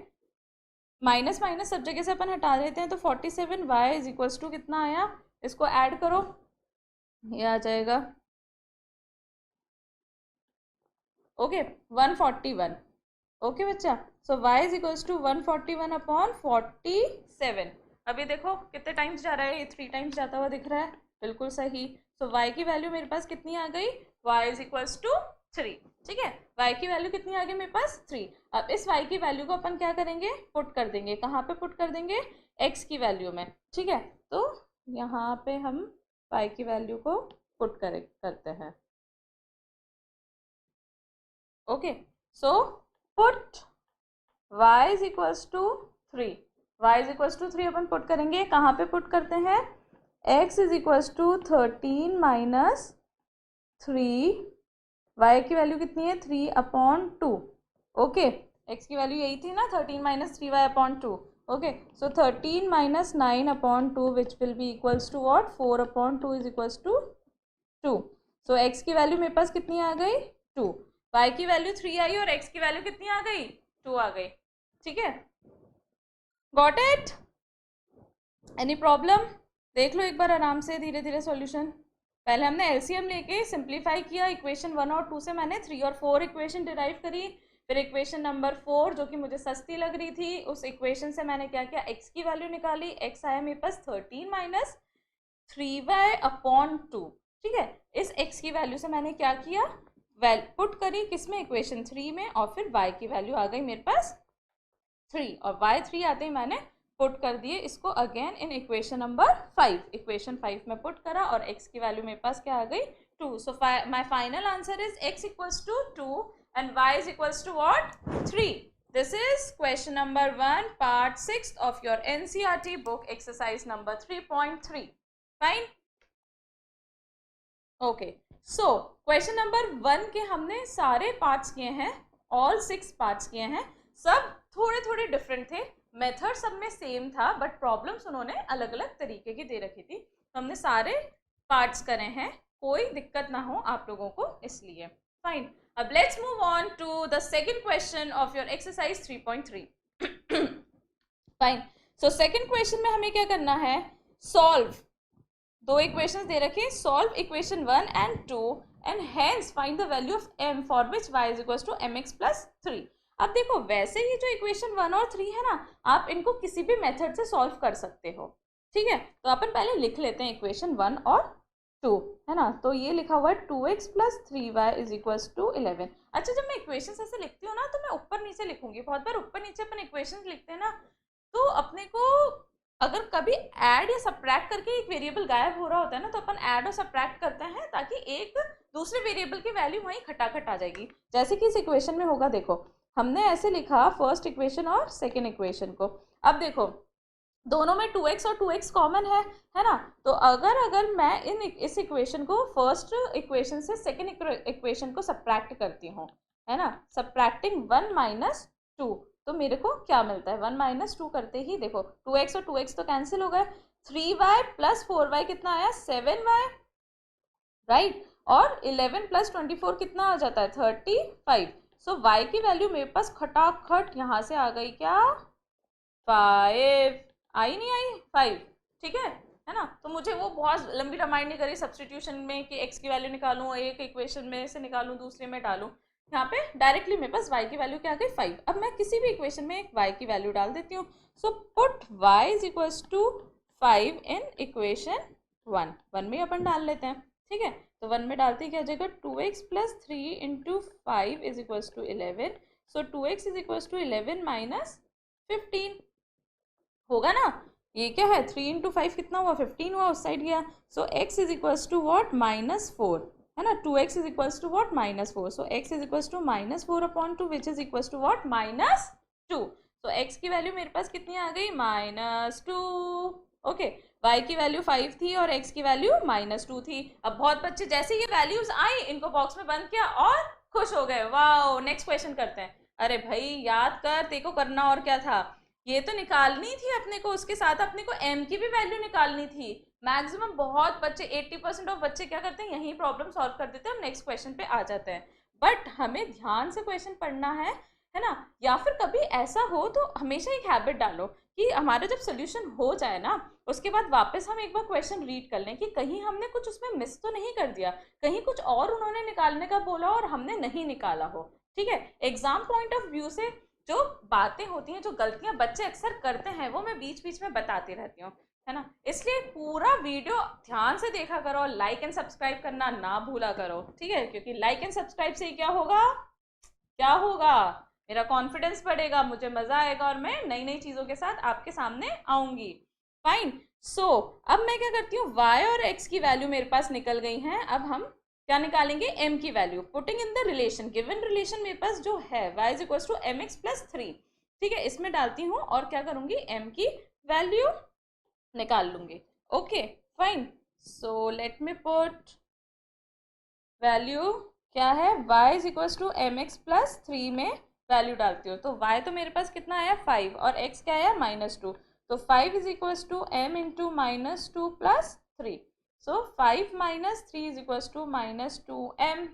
A: माइनस माइनस सब जगह से अपन हटा देते हैं, तो 47y इज इक्वल्स टू कितना आया, इसको ऐड करो, ये आ जाएगा, ओके 141, ओके बच्चा। So y is equals to 141 upon 47। अभी देखो कितने टाइम्स जा रहा है, ये 3 टाइम्स जाता हुआ दिख रहा है, बिल्कुल सही। तो y की वैल्यू मेरे पास कितनी आ गई, y इज इक्वल्स टू 3। ठीक है, y की वैल्यू कितनी आ गई मेरे पास 3। अब इस y की वैल्यू को अपन क्या करेंगे, पुट कर देंगे। कहाँ पे पुट कर देंगे, x की वैल्यू में। ठीक है, तो यहाँ पे हम y की वैल्यू को पुट करते हैं। Okay, so put y is equals to 3। y is equals to 3 अपन पुट करेंगे। कहाँ पे पुट करते हैं, x is equals to 13 minus 3। y की वैल्यू कितनी है, 3/2। ओके, x की वैल्यू यही थी ना, 13 minus 3y/2। Okay, so 13 minus 9/2 which will be equals to what, 4/2 is equals to 2। So x की वैल्यू मेरे पास कितनी आ गई, 2। y की वैल्यू 3 आई और x की वैल्यू कितनी आ गई, 2 आ गई। ठीक है, गॉट इट, एनी प्रॉब्लम? देख लो एक बार आराम से, धीरे धीरे सॉल्यूशन। पहले हमने एलसीएम लेके सिंप्लीफाई किया, इक्वेशन 1 और 2 से मैंने 3 और 4 इक्वेशन डिराइव करी। फिर इक्वेशन नंबर 4 जो कि मुझे सस्ती लग रही थी, उस इक्वेशन से मैंने क्या किया, x की वैल्यू निकाली। x आया मेरे पास 13 माइनस 3y/2। ठीक है, इस x की वैल्यू से मैंने क्या किया, पुट करी किसमें, इक्वेशन 3 में, और फिर y की वैल्यू आ गई मेरे पास 3, और y3 आते ही मैंने पुट कर दिए इसको again in equation number 5। Equation 5 में पुट करा और x की वैल्यू मेरे पास क्या आ गई, 2। So my final answer is x equals to 2 and y is equals to what, 3। This is question number 1 part 6 of your NCERT book exercise number 3.3। Fine, okay. So question number 1 के हमने सारे parts किए हैं, all 6 parts किए हैं। सब थोड़े थोड़े डिफरेंट थे, मेथड सब में सेम था, बट प्रॉब्लम्स उन्होंने अलग अलग तरीके की दे रखी थी। तो हमने सारे पार्ट्स करे हैं, कोई दिक्कत ना हो आप लोगों को इसलिए। फाइन, अब let's move on to the second question of your exercise 3.3। Fine, so second question में हमें क्या करना है, सॉल्व। दो इक्वेशंस दे रखे, solve equation 1 and 2 and hence find the value of m for which y is equals to mx plus 3। अब देखो, वैसे ही जो इक्वेशन 1 और 3 है ना, आप इनको किसी भी मेथड से सॉल्व कर सकते हो। ठीक है, तो अपन पहले लिख लेते हैं इक्वेशन 1 और 2, है ना। तो ये लिखा हुआ है 2x plus 3y is equals to 11। अच्छा, जब मैं इक्वेशन ऐसे लिखती हूँ ना, तो मैं ऊपर नीचे लिखूंगी। बहुत बार ऊपर नीचे अपन इक्वेशन लिखते हैं ना, तो अपने को अगर कभी ऐड या सब्ट्रैक्ट करके एक वेरिएबल गायब हो रहा होता है ना, तो अपन ऐड और सब्ट्रैक्ट करते हैं ताकि एक दूसरे वेरिएबल की वैल्यू वहीं खटाखट आ जाएगी। जैसे कि इस इक्वेशन में होगा, देखो हमने ऐसे लिखा फर्स्ट इक्वेशन और सेकेंड इक्वेशन को। अब देखो दोनों में 2x और 2x कॉमन है ना। तो अगर मैं इस इक्वेशन को फर्स्ट इक्वेशन से सेकेंड इक्वेशन को सब्ट्रैक्ट करती हूँ, है ना, सब्ट्रैक्टिंग 1 माइनस 2, तो मेरे को क्या मिलता है, 1 माइनस 2 करते ही देखो 2x और 2x तो कैंसिल हो गए, 3y प्लस 4y कितना आया, 7y, राइट। और 11 प्लस 24 कितना आ जाता है, 35। सो y की वैल्यू मेरे पास खटाखट यहाँ से आ गई, क्या, 5 आई, नहीं आई, 5। ठीक है ना। तो मुझे वो बहुत लंबी रामायण नहीं करी सब्सटीट्यूशन में कि x की वैल्यू निकालूं, एक इक्वेशन में से निकालूं दूसरे में डालूं। यहाँ पे डायरेक्टली मेरे पास y की वैल्यू क्या आ गई, 5। अब मैं किसी भी इक्वेशन में एक y की वैल्यू डाल देती हूँ। So put y is equals to 5 in equation 1 में अपन डाल लेते हैं। ठीक है, तो 1 में डालते ही क्या जाएगा, 2x plus 3 into 5 is equals to 11। So 2x is equals to 11 minus 15 होगा ना। ये क्या है, 3 इंटू 5 कितना हुआ, 15 हुआ, उस साइड गया। So x is equals to what, -4, है ना। 2x is equals to what, -4। So x is equals to -4/2 which is equals to what, -2। तो x की वैल्यू मेरे पास कितनी आ गई, -2। ओके, y की वैल्यू 5 थी और x की वैल्यू -2 थी। अब बहुत बच्चे जैसे ये वैल्यूज आई, इनको बॉक्स में बंद किया और खुश हो गए, वाओ नेक्स्ट क्वेश्चन करते हैं। अरे भाई याद कर, तेको करना और क्या था, ये तो निकालनी थी अपने को, उसके साथ अपने को m की भी वैल्यू निकालनी थी। मैक्सिमम बहुत बच्चे 80% ऑफ बच्चे क्या करते हैं, यही प्रॉब्लम सॉल्व कर देते हैं, हम नेक्स्ट क्वेश्चन पे आ जाते हैं। बट हमें ध्यान से क्वेश्चन पढ़ना है ना। या फिर कभी ऐसा हो तो हमेशा एक हैबिट डालो कि हमारा जब सोल्यूशन हो जाए ना, उसके बाद वापस हम एक बार क्वेश्चन रीड कर लें कि कहीं हमने कुछ उसमें मिस तो नहीं कर दिया, कहीं कुछ और उन्होंने निकालने का बोला और हमने नहीं निकाला हो। ठीक है, एग्जाम पॉइंट ऑफ व्यू से जो बातें होती हैं, जो गलतियां बच्चे अक्सर करते हैं, वो मैं बीच बीच में बताती रहती हूँ। है ना। इसलिए पूरा वीडियो ध्यान से देखा करो, लाइक एंड सब्सक्राइब करना ना भूला करो, ठीक है, क्योंकि लाइक एंड सब्सक्राइब से क्या होगा, क्या होगा, मेरा कॉन्फिडेंस बढ़ेगा, मुझे मजा आएगा और मैं नई नई चीजों के साथ आपके सामने आऊंगी। फाइन। सो अब मैं क्या करती हूँ, y और x की वैल्यू मेरे पास निकल गई हैं। अब हम क्या निकालेंगे, m की value, putting in the relation, given relation मेरे पास जो है y is equal to m x plus 3, ठीक है, इसमें डालती हूँ और क्या करूंगी, m की वैल्यू निकाल लूंगी। Okay fine. So let me put value क्या है, y is equal to m x plus 3 में वैल्यू डालती हूँ। तो y तो मेरे पास कितना आया 5 और x क्या आया -2, तो 5 is equal to m into -2 plus 3, so 5 minus 3 is equal to -2m।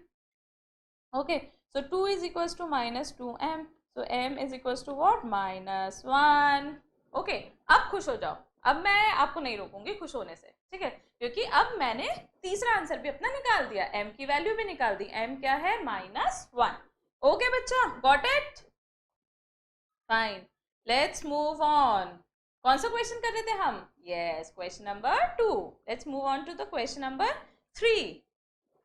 A: Okay, so 2 is equal to -2m, so m is equal to what, -1। Okay, अब खुश हो जाओ, अब मैं आपको नहीं रोकूंगी खुश होने से, ठीक है, क्योंकि अब मैंने तीसरा आंसर भी अपना निकाल दिया, m की वैल्यू भी निकाल दी, m क्या है -1। ओके बच्चा, got it, fine, let's move on. कौन सा क्वेश्चन कर रहे थे हम, yes, question number 2। Let's move on to the question number 3।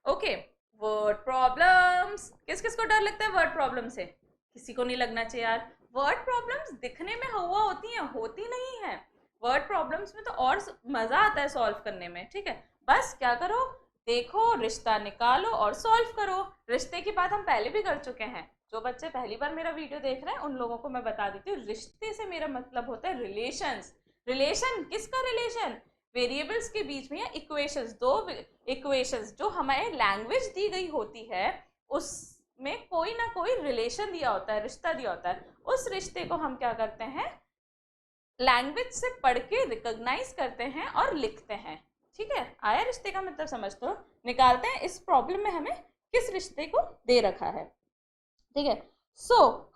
A: Okay, word problems, किस किस को डर लगता है वर्ड प्रॉब्लम से, किसी को नहीं लगना चाहिए यार। वर्ड प्रॉब्लम्स दिखने में हुआ होती हैं, होती नहीं है। वर्ड प्रॉब्लम्स में तो और मजा आता है सॉल्व करने में, ठीक है। बस क्या करो, देखो, रिश्ता निकालो और सॉल्व करो। रिश्ते की बात हम पहले भी कर चुके हैं, जो बच्चे पहली बार मेरा वीडियो देख रहे हैं उन लोगों को मैं बता देती हूँ, रिश्ते से मेरा मतलब होता है रिलेशंस। रिलेशन किसका रिलेशन, वेरिएबल्स के बीच में, या इक्वेशंस, दो इक्वेशंस जो हमारे लैंग्वेज दी गई होती है उसमें कोई ना कोई रिलेशन दिया होता है, रिश्ता दिया होता है। उस रिश्ते को हम क्या करते हैं, लैंग्वेज से पढ़ के रिकॉग्नाइज करते हैं और लिखते हैं, ठीक है। आया रिश्ते का मतलब समझ, तो निकालते हैं इस प्रॉब्लम में हमें किस रिश्ते को दे रखा है, ठीक है।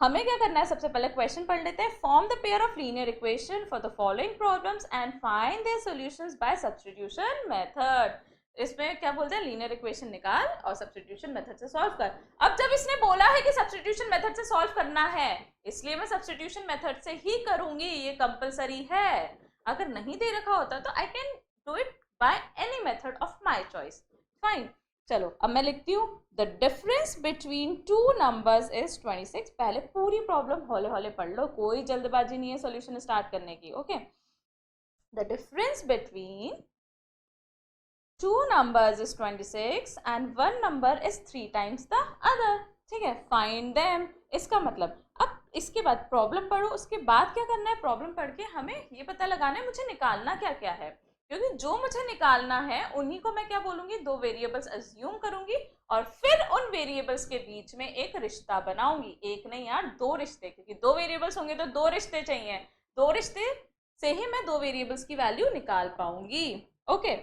A: हमें क्या करना है, सबसे पहले क्वेश्चन पढ़ लेते हैं। Form the pair of linear equation for the following problems and find their solutions by substitution method. इसमें क्या बोलते हैं, लीनियर इक्वेशन निकाल और सब्स्टिट्यूशन मेथड से सॉल्व कर। अब जब इसने बोला है कि सब्स्टिट्यूशन मेथड से सॉल्व करना है, इसलिए मैं सब्स्टिट्यूशन मेथड से ही करूंगी, ये कंपलसरी है। अगर नहीं दे रखा होता तो I can do it by any method of my choice. Fine, चलो अब मैं लिखती हूँ, the difference between two numbers is 26। पहले पूरी प्रॉब्लम हौले हौले पढ़ लो, कोई जल्दबाजी नहीं है सॉल्यूशन स्टार्ट करने की। Okay, the difference between two numbers is 26 and one number is 3 times the other, ठीक है। find them, इसका मतलब अब इसके बाद प्रॉब्लम पढ़ो, उसके बाद क्या करना है, प्रॉब्लम पढ़ के हमें ये पता लगाना है मुझे निकालना क्या क्या है, क्योंकि जो मुझे निकालना है उन्हीं को मैं क्या बोलूंगी, दो वेरिएबल्स अज्यूम करूंगी और फिर उन वेरिएबल्स के बीच में एक रिश्ता बनाऊंगी। एक नहीं यार, दो रिश्ते, क्योंकि दो वेरिएबल्स होंगे तो दो रिश्ते चाहिए, दो रिश्ते से ही मैं दो वेरिएबल्स की वैल्यू निकाल पाऊंगी। ओके,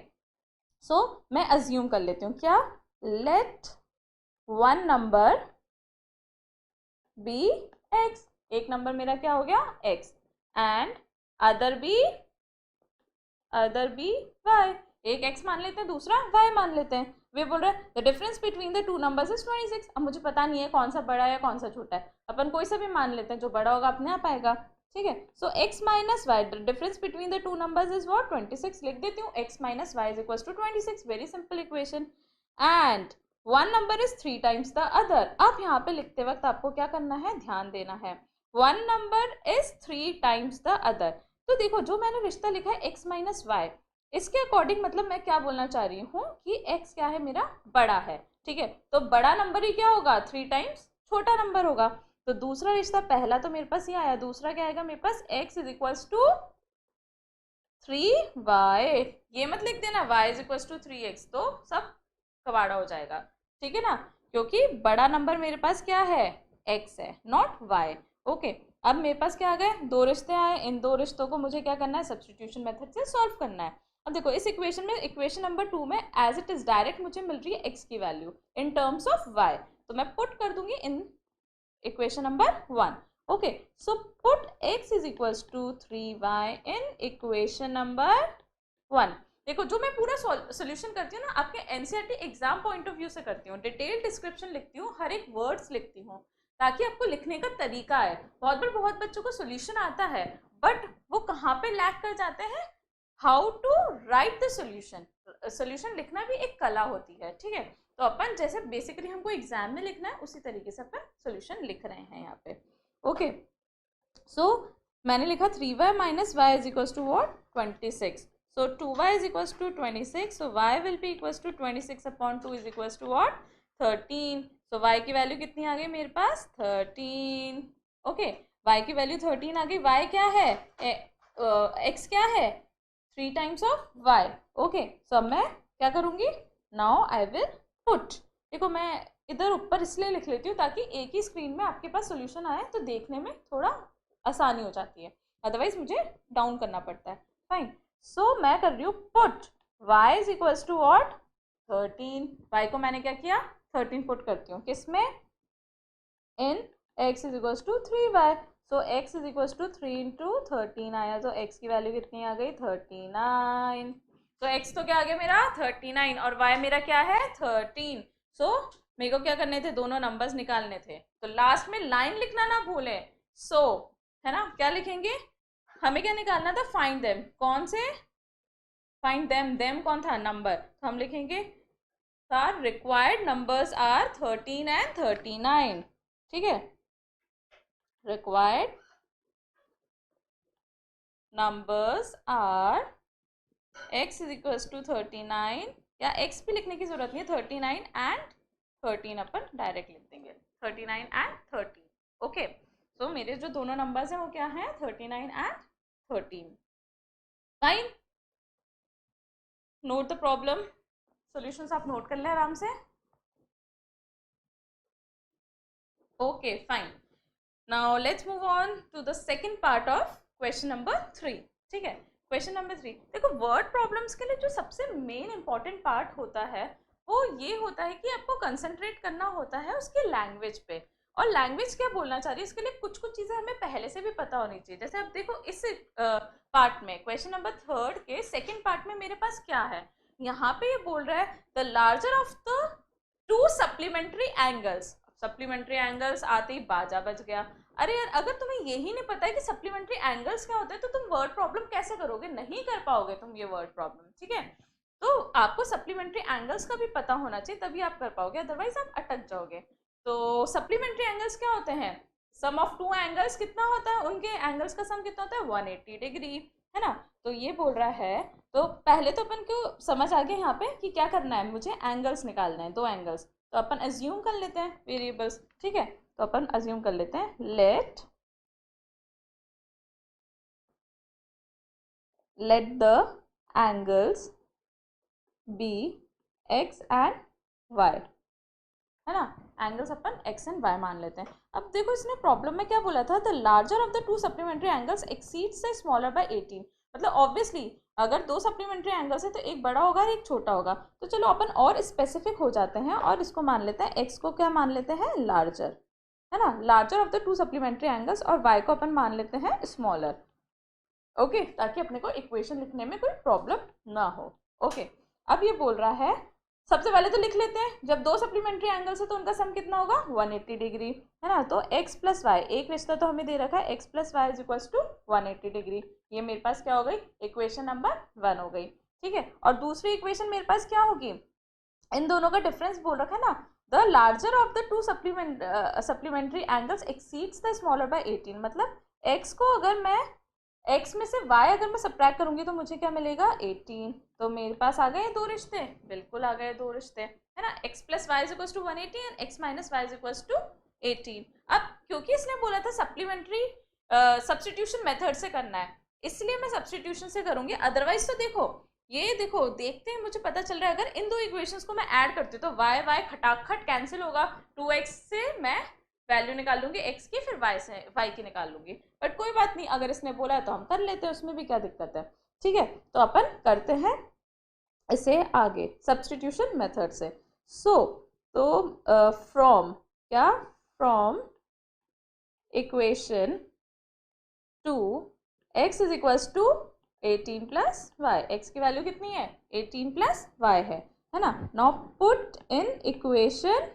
A: मैं अज्यूम कर लेती हूँ क्या, let one number be x, एक नंबर मेरा क्या हो गया x, and other be y. एक एक्स मान लेते हैं, दूसरा वाई मान लेते हैं। वे बोल रहे हैं the difference between the two numbers is 26। अब मुझे पता नहीं है कौन सा बड़ा है या कौन सा छोटा है, अपन कोई सा भी मान लेते हैं, जो बड़ा होगा अपने आप आएगा, ठीक है। So x minus y, difference between the two numbers is what, 26। लिख देती हूँ x minus y is equal to 26, very simple equation. And one number is 3 times the other. अब यहाँ पे लिखते वक्त आपको क्या करना है, ध्यान देना है, one number is 3 times the other. तो देखो जो मैंने रिश्ता लिखा है x माइनस वाई, इसके अकॉर्डिंग मतलब मैं क्या बोलना चाह रही हूँ कि x क्या है, मेरा बड़ा है, ठीक है। तो बड़ा नंबर ही क्या होगा, 3 टाइम्स छोटा नंबर होगा। तो दूसरा रिश्ता, पहला तो मेरे पास ये आया, दूसरा क्या आएगा मेरे पास, x is equal to 3y। ये मत लिख देना y is equal to 3x, तो सब कबाड़ा हो जाएगा, ठीक है ना, क्योंकि बड़ा नंबर मेरे पास क्या है, x है, नॉट y। ओके, अब मेरे पास क्या आ गए, दो रिश्ते आए, इन दो रिश्तों को मुझे क्या करना है, सब्स्टिट्यूशन मेथड से सॉल्व करना है। अब देखो इस इक्वेशन में, इक्वेशन नंबर 2 में एज इट इज डायरेक्ट मुझे मिल रही है x की value in terms of y, तो मैं पुट कर दूंगी in equation number 1। Okay, so put x is equals to 3y in equation number 1। देखो जो मैं पूरा सॉल्यूशन करती हूँ ना, आपके NCERT exam point of view से करती हूँ, डिटेल डिस्क्रिप्शन लिखती हूँ, हर एक वर्ड्स लिखती हूँ, ताकि आपको लिखने का तरीका है। बहुत बच्चों को सॉल्यूशन आता है, बट वो कहाँ पे लैक कर जाते हैं, how to write the solution. Solution लिखना भी एक कला होती है, ठीक है। तो अपन जैसे बेसिकली हमको एग्जाम में लिखना है उसी तरीके से अपन सोल्यूशन लिख रहे हैं यहाँ पे। ओके, सो मैंने लिखा 3y minus y is equals to what 26। So 2y is equals to 26, so y will be equals to 26 upon 2 is equals to what 13। So y की वैल्यू कितनी आ गई मेरे पास 13। ओके, y की वैल्यू 13 आ गई। y क्या है, x क्या है 3 times of y। Okay, so अब मैं क्या करूँगी, नाउ आई विल पुट, देखो मैं इधर ऊपर इसलिए लिख लेती हूँ ताकि एक ही स्क्रीन में आपके पास सोल्यूशन आए तो देखने में थोड़ा आसानी हो जाती है, अदरवाइज मुझे डाउन करना पड़ता है। फाइन, सो मैं कर रही हूँ put y is equals to what 13। y को मैंने क्या किया 13 पुट करती हूँ किसमें, in x is equals to 3y। So x is equals to 3 into 13 आया, तो x की वैल्यू कितनी आ गई 39। तो x तो क्या आ गया मेरा 39 और y मेरा क्या है 13। सो मेरे को क्या करने थे, दोनों नंबर्स निकालने थे, तो लास्ट में लाइन लिखना ना भूलें। सो है ना, क्या लिखेंगे, हमें क्या निकालना था, फाइंड देम। कौन से, फाइंड देम, देम कौन था नंबर, तो हम लिखेंगे sir required numbers are 13 and 39, ठीक है। Required numbers are x is equal to 39, या x भी लिखने की जरूरत नहीं है, 39 एंड 13 अपन डायरेक्ट लिख देंगे, 39 एंड 13। ओके, सो मेरे जो दोनों नंबर्स हैं वो क्या हैं 39 and 13। Fine, note the problem, solutions आप नोट कर लें आराम से। Okay fine, now let's move on to the second part of question number 3, ठीक है। क्वेश्चन नंबर 3, देखो वर्ड प्रॉब्लम्स के लिए जो सबसे मेन इंपॉर्टेंट पार्ट होता है वो ये होता है कि आपको कंसंट्रेट करना होता है उसके लैंग्वेज पे, और लैंग्वेज क्या बोलना चाह रही है इसके लिए कुछ कुछ चीज़ें हमें पहले से भी पता होनी चाहिए। जैसे आप देखो इस पार्ट में, क्वेश्चन नंबर 3 के सेकेंड पार्ट में मेरे पास क्या है, यहाँ पे ये बोल रहा है the larger of the two supplementary angles. Supplementary angles आते ही बाजा बज गया। अरे यार, अगर तुम्हें यही नहीं पता है कि सप्लीमेंट्री एंगल्स क्या होते हैं तो तुम वर्ड प्रॉब्लम कैसे करोगे, नहीं कर पाओगे तुम ये वर्ड प्रॉब्लम, ठीक है। तो आपको सप्लीमेंट्री एंगल्स का भी पता होना चाहिए तभी आप कर पाओगे, अदरवाइज आप अटक जाओगे। तो सप्लीमेंट्री एंगल्स क्या होते हैं, सम ऑफ टू एंगल्स कितना होता है, उनके एंगल्स का सम कितना होता है 180 डिग्री, है ना। तो ये बोल रहा है, तो पहले तो अपन को समझ आ गया यहाँ पे कि क्या करना है, मुझे एंगल्स निकालना है, दो एंगल्स। तो अपन अज्यूम कर लेते हैं वेरिएबल्स, ठीक है। तो अपन अज्यूम कर लेते हैं, let the angles be x and y, है ना। एंगल्स अपन एक्स एंड वाई मान लेते हैं। अब देखो इसने प्रॉब्लम में क्या बोला था, the larger of the two supplementary angles exceeds the smaller by 18। मतलब ऑब्वियसली अगर दो सप्लीमेंट्री एंगल्स है तो एक बड़ा होगा और एक छोटा होगा। तो चलो अपन और स्पेसिफिक हो जाते हैं और इसको मान लेते हैं, एक्स को क्या मान लेते हैं लार्जर, है ना, larger of the two supplementary angles, और वाई को अपन मान लेते हैं स्मॉलर। ओके, ताकि अपने को इक्वेशन लिखने में कोई प्रॉब्लम ना हो। ओके, अब ये बोल रहा है, सबसे पहले तो लिख लेते हैं, जब दो सप्लीमेंट्री एंगल्स है तो उनका सम कितना होगा 180 डिग्री, है ना। तो x प्लस वाई, एक रिश्ता तो हमें दे रखा है x plus y is equal to 180 degree. ये मेरे पास क्या हो गई, इक्वेशन नंबर 1 हो गई, ठीक है। और दूसरी इक्वेशन मेरे पास क्या होगी, इन दोनों का डिफरेंस बोल रखा है ना, the larger of the two supplementary angles exceeds the smaller by 18। मतलब x को अगर मैं, x में से y अगर मैं सब्ट्रैक्ट करूंगी तो मुझे क्या मिलेगा 18। तो मेरे पास आ गए दो रिश्ते, बिल्कुल आ गए दो रिश्ते, है ना। x plus y is equal to 180 and x minus y is equal to 18। अब क्योंकि इसने बोला था सप्लीमेंट्री सब्सटीट्यूशन मेथड से करना है, इसलिए मैं सब्सटीट्यूशन से करूंगी। अदरवाइज तो देखो, ये देखो देखते हैं, मुझे पता चल रहा है अगर इन दो इक्वेशंस को मैं ऐड करती हूँ तो y y खटाखट कैंसिल होगा, 2x से मैं वैल्यू निकाल लूंगी x की, फिर y से y की निकाल लूंगी। बट कोई बात नहीं, अगर इसने बोला है तो हम कर लेते हैं, उसमें भी क्या दिक्कत है, ठीक है। तो अपन करते हैं इसे आगे सब्सटीट्यूशन मेथड से। तो फ्रॉम क्या, from equation 2 x is equals to 18 plus y, x की वैल्यू कितनी है 18 प्लस वाई है ना। Now put in equation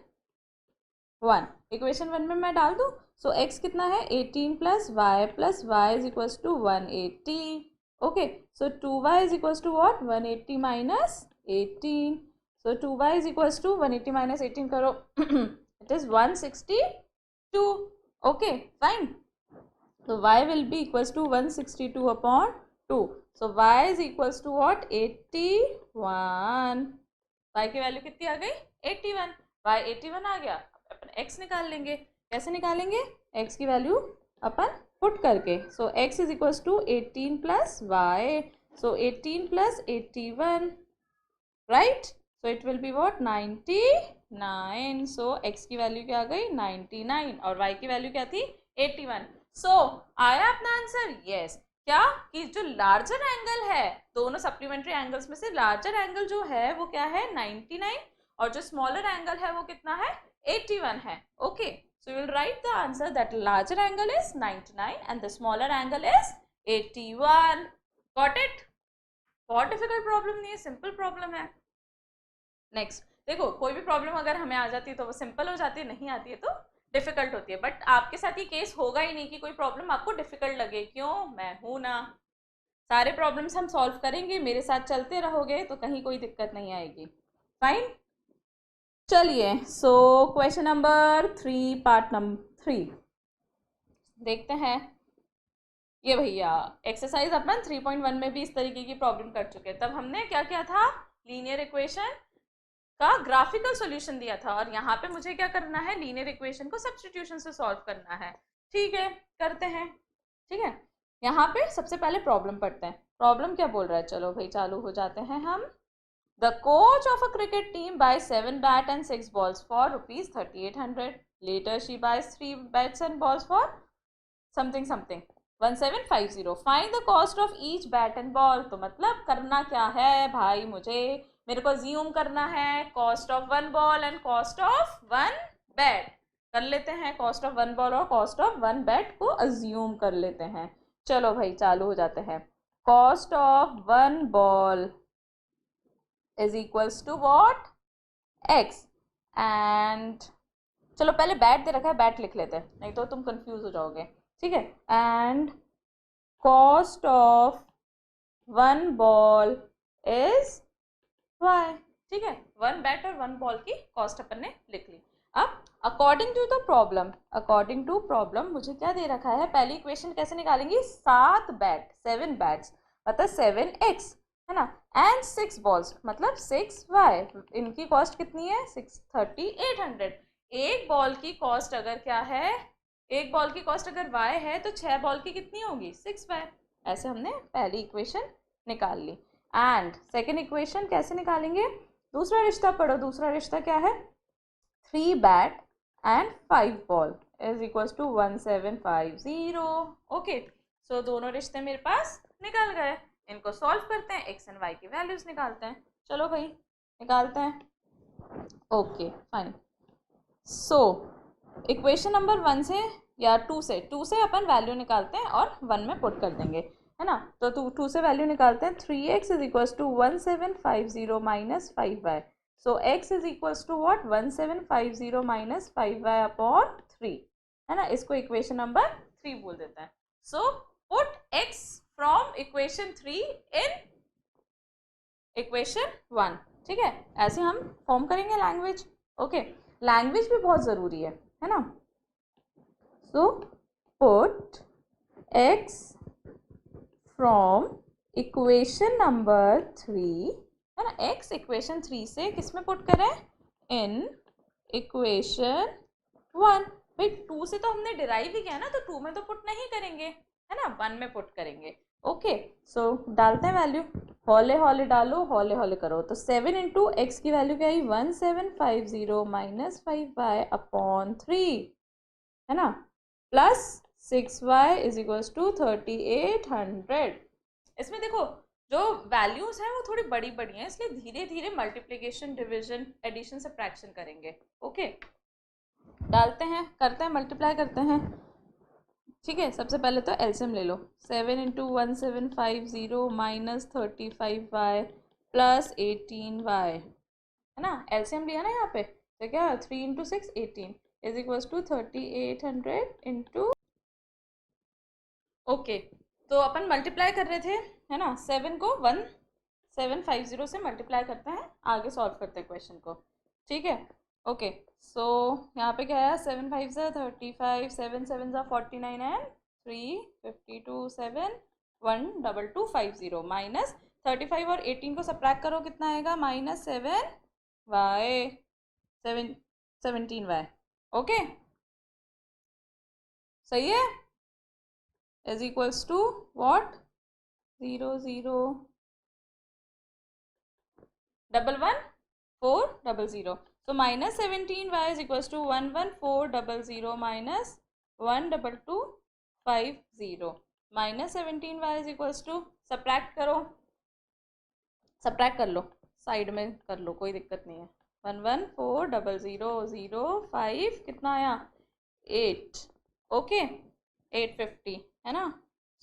A: 1, equation 1 में मैं डाल दूँ, सो x कितना है 18 plus y is equals to 180, Okay, so 2y is equals to what? 180 minus 18. So 2y is equals to 180 minus 18 करो it is 162. Okay, fine. So y will be equals to 162 upon 2. So y is equals to what? 81. y की value कितनी आ गई? 81. y 81 आ गया. अपन x निकाल लेंगे. कैसे निकालेंगे? x की वैल्यू अपन पुट करके. So x is equals to 18 plus y. So 18 plus 81, right? So it will be what? 99. So x की वैल्यू क्या आ गई? 99 और y की वैल्यू क्या थी? 81. So आया अपना आंसर? यस. क्या कि जो लार्जर एंगल है, दोनों सप्लीमेंट्री एंगल्स में से लार्जर एंगल जो है वो क्या है? 99 और जो स्मॉलर एंगल है वो कितना है? 81 है. Okay, so you will write the answer that larger angle is 99 and the smaller angle is 81. Got it? बहुत डिफिकल्ट प्रॉब्लम नहीं है, सिंपल प्रॉब्लम है. नेक्स्ट देखो, कोई भी प्रॉब्लम अगर हमें आ जाती है तो वो सिंपल हो जाती है, नहीं आती है तो डिफिकल्ट होती है. बट आपके साथ ये केस होगा ही नहीं कि कोई प्रॉब्लम आपको डिफिकल्ट लगे. क्यों? मैं हूं ना. सारे प्रॉब्लम्स हम सॉल्व करेंगे, मेरे साथ चलते रहोगे तो कहीं कोई दिक्कत नहीं आएगी. फाइन, चलिए. सो क्वेश्चन नंबर 3, पार्ट नंबर 3 देखते हैं. ये भैया एक्सरसाइज अपन 3.1 में भी इस तरीके की प्रॉब्लम कर चुके हैं. तब हमने क्या किया था? लीनियर इक्वेशन का ग्राफिकल सॉल्यूशन दिया था. और यहाँ पे मुझे क्या करना है? लीनियर इक्वेशन को सब्स्टिट्यूशन से सॉल्व करना है. ठीक है, करते हैं. ठीक है, यहाँ पे सबसे पहले प्रॉब्लम पढ़ते हैं. प्रॉब्लम क्या बोल रहा है? चलो भाई चालू हो जाते हैं हम. The coach of a cricket team buys 7 bat and 6 balls for rupees 3800. Later she buys 3 bats and balls for something something 1750. Find the cost of each bat and ball. तो मतलब करना क्या है भाई? मेरे को ज्यूम करना है cost of 1 ball and cost of 1 bat. कर लेते हैं. कॉस्ट ऑफ 1 बॉल और कॉस्ट ऑफ 1 बैट को अज्यूम कर लेते हैं. चलो भाई चालू हो जाते हैं. Cost of 1 ball is equals to what? x. and चलो पहले बैट दे रखा है, बैट लिख लेते हैं, नहीं तो तुम कंफ्यूज हो जाओगे. ठीक है, and cost of 1 ball is y. ठीक है, 1 बैट और 1 बॉल की कॉस्ट अपन ने लिख ली. अब अकॉर्डिंग टू द प्रॉब्लम मुझे क्या दे रखा है? पहली इक्वेशन कैसे निकालेंगी? 7 बैट 7 बैट्स मतलब 7x है ना, एंड 6 बॉल्स मतलब 6y. इनकी कॉस्ट कितनी है? 3800. एक बॉल की कॉस्ट अगर क्या है? एक बॉल की कॉस्ट अगर y है तो 6 बॉल की कितनी होगी? 6y. ऐसे हमने पहली इक्वेशन निकाल ली. एंड सेकेंड इक्वेशन कैसे निकालेंगे? दूसरा रिश्ता पढ़ो. दूसरा रिश्ता क्या है? 3 bat and 5 ball is equals to 1750. Okay, so दोनों रिश्ते मेरे पास निकल गए. इनको सॉल्व करते हैं, एक्स एंड वाई की वैल्यूज निकालते हैं. चलो भाई निकालते हैं. Okay fine. So equation number 1 से या 2 से अपन वैल्यू निकालते हैं और 1 में पुट कर देंगे, है ना. तो 2 से वैल्यू निकालते हैं. 3x is equals to 1750 minus 5y. So x is equals to what? 1750 minus 5y upon 3, है ना. इसको इक्वेशन नंबर 3 बोल देते हैं. सो put x from equation 3 in equation 1. ठीक है, ऐसे हम फॉर्म करेंगे लैंग्वेज. ओके, लैंग्वेज भी बहुत ज़रूरी है ना. सो put x from equation number 3, है ना. x इक्वेशन 3 से किस में पुट करें? इन इक्वेशन 1. भाई 2 से तो हमने डिराइव ही किया ना, तो 2 में तो पुट नहीं करेंगे, है ना. 1 में पुट करेंगे. ओके, सो डालते हैं वैल्यू. हौले हौले डालो, हौले हौले करो. तो 7 इंटू एक्स की वैल्यू क्या आई? 1750 माइनस 5y अपॉन 3, है ना, plus 6y is equals to 3800. इसमें देखो जो वैल्यूज हैं वो थोड़ी बड़ी बड़ी हैं, इसलिए धीरे धीरे मल्टीप्लिकेशन, डिविजन, एडिशन, सब्ट्रैक्शन करेंगे. ओके, डालते हैं, करते हैं, मल्टीप्लाई करते हैं. ठीक है, सबसे पहले तो एलसीएम ले लो. 7 into 1750 minus 35y plus 18y, है ना. एलसीएम लिया ना यहाँ पे, तो क्या 3 into 6 18 is equals to 3800 into. Okay, तो अपन मल्टीप्लाई कर रहे थे है ना, 7 को 1750 से मल्टीप्लाई करते हैं, आगे सॉल्व करते हैं क्वेश्चन को, ठीक है। ओके, सो यहाँ पे क्या है, 7 5 ज़ा 35, 7 7 ज़ा 49 एंड 3 52 7 12250 माइनस 35 और 18 को सब्ट्रैक्ट करो, कितना आएगा, -7y 17y। ओके, सही है, is equals to what, 0 0 1 1 4 0 0। So minus 17y is equals to 1 1 4 0 0 minus 1 2 2 5 0 minus 17y is equals to, subtract करो, सब्ट्रैक्ट कर लो, साइड में कर लो, कोई दिक्कत नहीं है। 1 1 4 0 0 0 5 कितना आया, 8। ओके, 850 है ना,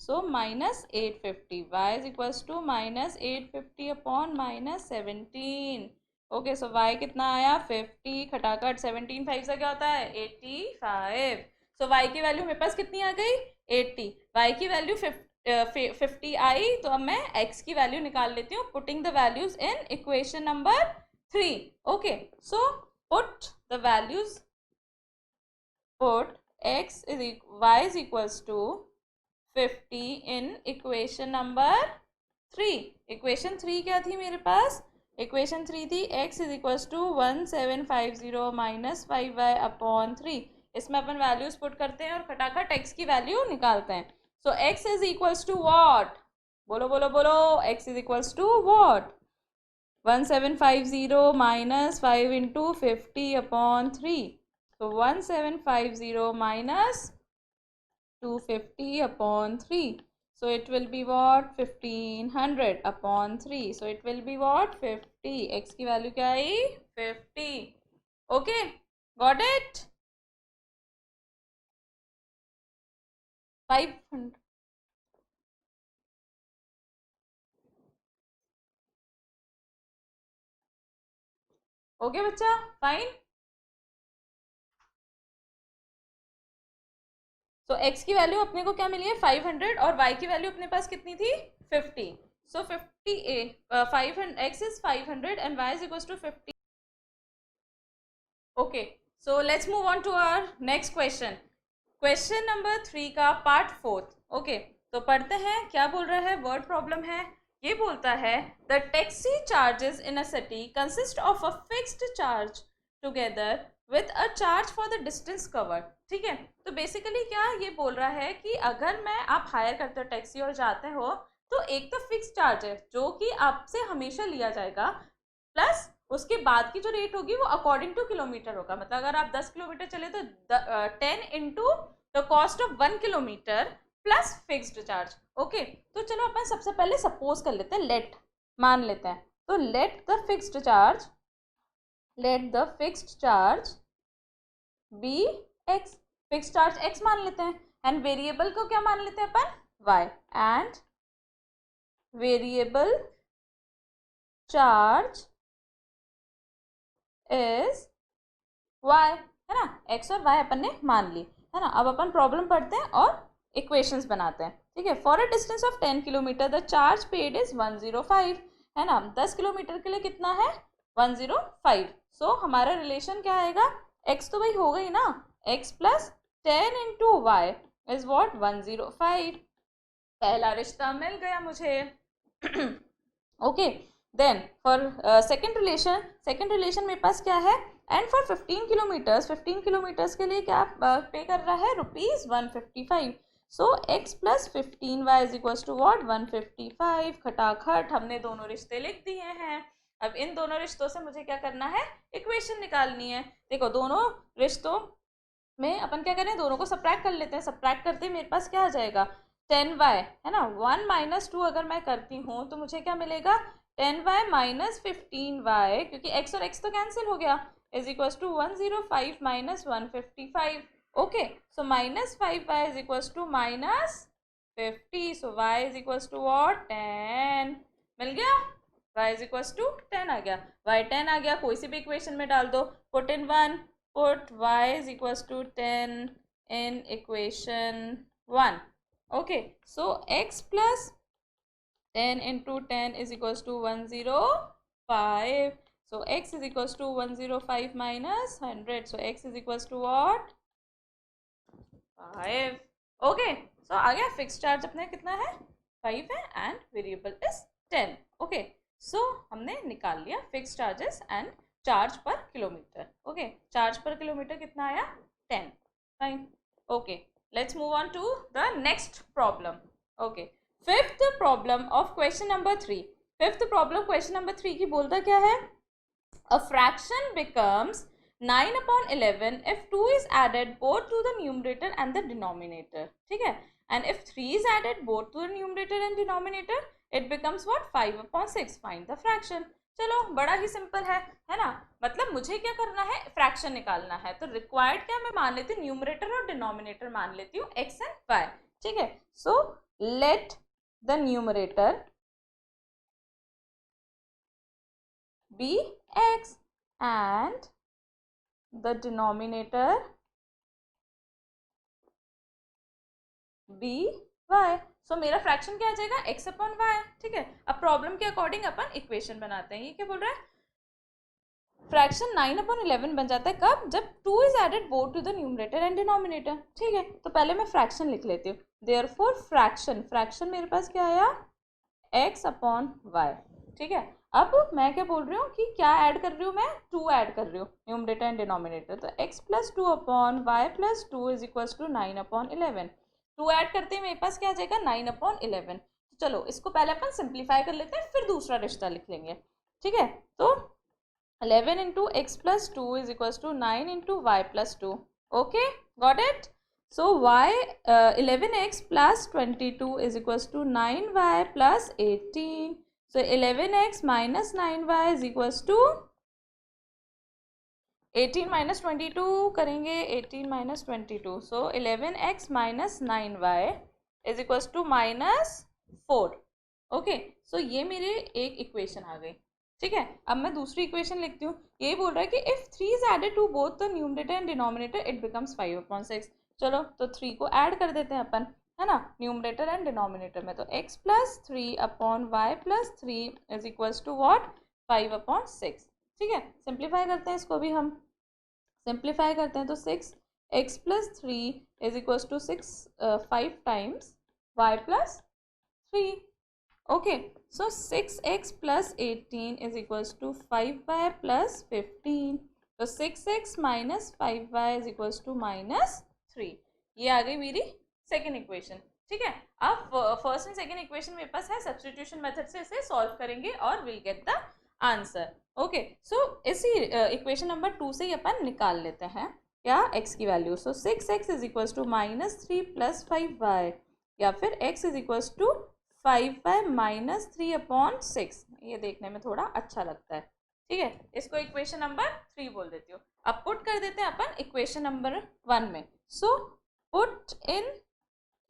A: so minus 850 y is equals to minus 850 upon minus 17। Okay, so y कितना आया, 50, खटाखट 17 5 से क्या होता है, 85। सो y की वैल्यू मेरे पास कितनी आ गई, 80। y की वैल्यू 50 आई, तो अब मैं x की वैल्यू निकाल लेती हूँ, putting the values in equation number 3। Okay, so put the values, put y is equals to 50 in equation number 3। Equation 3 क्या थी मेरे पास, इक्वेशन 3 थी x is equals to 1750 minus 5y upon 3। इसमें अपन वैल्यूज पुट करते हैं और खटाखट x की value निकालते हैं। सो x is equals to what, बोलो बोलो बोलो, x is equals to what, 1750 minus 5 into 50 upon 3। So 1750 minus 250 upon 3. So it will be what, 1500 upon 3. So it will be what, 50. X की वैल्यू क्या आई, 50। Okay, got it? 500। Okay बच्चा, fine. सो x की value अपने को क्या मिली है, 500, और y की वैल्यू अपने पास कितनी थी, 50। सो 50 500, x is 500 and y is equals to 50। Okay, so let's move on to our next question, question number 3 का पार्ट 4। ओके, तो पढ़ते हैं, क्या बोल रहा है, वर्ड प्रॉब्लम है। ये बोलता है the taxi charges in a city consist of a fixed charge together with a charge for the distance covered. ठीक है, तो बेसिकली क्या ये बोल रहा है कि अगर मैं, आप हायर करते हो टैक्सी और जाते हो, तो एक तो फिक्स चार्ज है जो कि आपसे हमेशा लिया जाएगा, प्लस उसके बाद की जो रेट होगी वो अकॉर्डिंग टू किलोमीटर होगा। मतलब अगर आप 10 किलोमीटर चले तो 10 into the cost of 1 kilometre plus fixed charge. Okay, तो चलो अपन सबसे पहले सपोज कर लेते हैं, लेट मान लेते हैं, तो let the fixed charge be x, fixed charge x मान लेते हैं, एंड वेरिएबल को क्या मान लेते हैं अपन, y, and variable charge is y, है ना, एक्स और वाई अपन ने मान ली, है ना। अब अपन प्रॉब्लम पढ़ते हैं और इक्वेशंस बनाते हैं, ठीक है। For a distance of 10 kilometre the charge paid is 105, है ना, 10 किलोमीटर के लिए कितना है, 105। सो हमारा रिलेशन क्या आएगा, एक्स तो भाई हो गई ना, x plus 10 into y is what, 105। पहला रिश्ता मिल गया मुझे। Okay, then for second relation मेरे पास क्या है, एंड फॉर 15 किलोमीटर्स के लिए क्या पे कर रहा है, ₹155। So x plus 15y is equals to what, 155। खटाखट हमने दोनों रिश्ते लिख दिए हैं। अब इन दोनों रिश्तों से मुझे क्या करना है, इक्वेशन निकालनी है। देखो दोनों रिश्तों में अपन क्या करें, दोनों को सब्ट्रैक्ट कर लेते हैं। सब्ट्रैक्ट करते मेरे पास क्या आ जाएगा, 10y, है ना, 1 माइनस 2 अगर मैं करती हूँ तो मुझे क्या मिलेगा, 10y माइनस 15y, क्योंकि x और x तो कैंसिल हो गया, is equals to 105 minus 155। Okay, so minus 5y is equals to minus 50। So y is equals to what, 10। मिल गया, y इज इक्वल्स टू 10 आ गया, y 10 आ गया, कोई सी भी इक्वेशन में डाल दो, put in 1, put y is equals to 10 in equation 1. Okay, so x plus 10 into 10 is equals to 105. So x is equals to 105 minus 100. So x is equals to what? 5. Okay. So आ गया fix charge अपने कितना है 5 है and variable is 10. Okay. So हमने निकाल लिया fix charges and charge per kilometre. Okay. Charge per kilometre कितना आया 10. Fine. Okay. Let's move on to the next problem. Okay. Fifth problem of question number 3. Fifth problem question number 3 की बोलता क्या है? A fraction becomes 9 upon 11 if 2 is added both to the numerator and the denominator. ठीक है. And if 3 is added both to the numerator and denominator, it becomes what? 5 upon 6. Find the fraction. चलो बड़ा ही simple है ना. मतलब मुझे क्या करना है? फ्रैक्शन निकालना है. तो रिक्वायर्ड क्या मैं मान लेती हूँ? न्यूमरेटर और डिनोमिनेटर मान लेती हूँ x एंड y. ठीक है. So let the numerator be x and the denominator be y. सो मेरा फ्रैक्शन क्या आ जाएगा? x upon y. ठीक है. अब प्रॉब्लम के अकॉर्डिंग अपन इक्वेशन बनाते हैं. ये क्या बोल रहा है? फ्रैक्शन 9 अपॉन 11 बन जाता है कब? जब 2 is added both to the numerator and denominator. ठीक है. तो पहले मैं फ्रैक्शन लिख लेती हूँ. देयरफॉर फ्रैक्शन मेरे पास क्या आया? x upon y. ठीक है. अब मैं क्या बोल रही हूँ कि क्या ऐड कर रही हूँ मैं? 2 ऐड कर रही हूँ न्यूमरेटर एंड डिनोमिनेटर. तो x plus 2 upon y plus 2 is equals to 9 upon 11. 2 add करते हैं मेरे पास क्या आ जाएगा? 9 अपॉन 11. तो चलो इसको पहले अपन सिंप्लीफाई कर लेते हैं फिर दूसरा रिश्ता लिख लेंगे. ठीक है. तो 11 into x plus 2 is equals to 9 into y plus 2. Okay, got it? So y 11x plus 22 is equals to 9y plus 18. So 11x minus 9y is equals to 18 minus 22 करेंगे. 18 minus 22. So 11x minus 9y is equals to minus 4. Okay, so ये मेरे एक equation आ गई. ठीक है. अब मैं दूसरी इक्वेशन लिखती हूँ. ये बोल रहा है कि if 3 is added to both the numerator and denominator it becomes 5 upon 6. चलो तो 3 को ऐड कर देते हैं अपन, है ना, न्यूमरेटर एंड डिनोमिनेटर में. तो x plus 3 upon y plus 3 is equals to what? 5 upon 6. ठीक है. सिंप्लीफाई करते हैं इसको भी हम. सिंप्लीफाई करते हैं तो 6x plus 3 is equals to 5 times y plus 3. Okay, so 6x plus 18 is equals to 5y plus 15. तो 6x minus 5y is equals to minus 3. ये आ गई मेरी सेकेंड इक्वेशन. ठीक है. अब फर्स्ट एंड सेकेंड इक्वेशन मेरे पास है. सब्स्टिट्यूशन मेथड से इसे सॉल्व करेंगे और will get the answer. Okay. So इसी इक्वेशन नंबर 2 से ही अपन निकाल लेते हैं क्या? x की value. So 6x is equals to minus 3 plus 5y या फिर x is equals to 5y minus 3 upon 6. ये देखने में थोड़ा अच्छा लगता है. ठीक है. इसको इक्वेशन नंबर 3 बोल देती हूँ. अब पुट कर देते हैं अपन इक्वेशन नंबर 1 में. सो पुट इन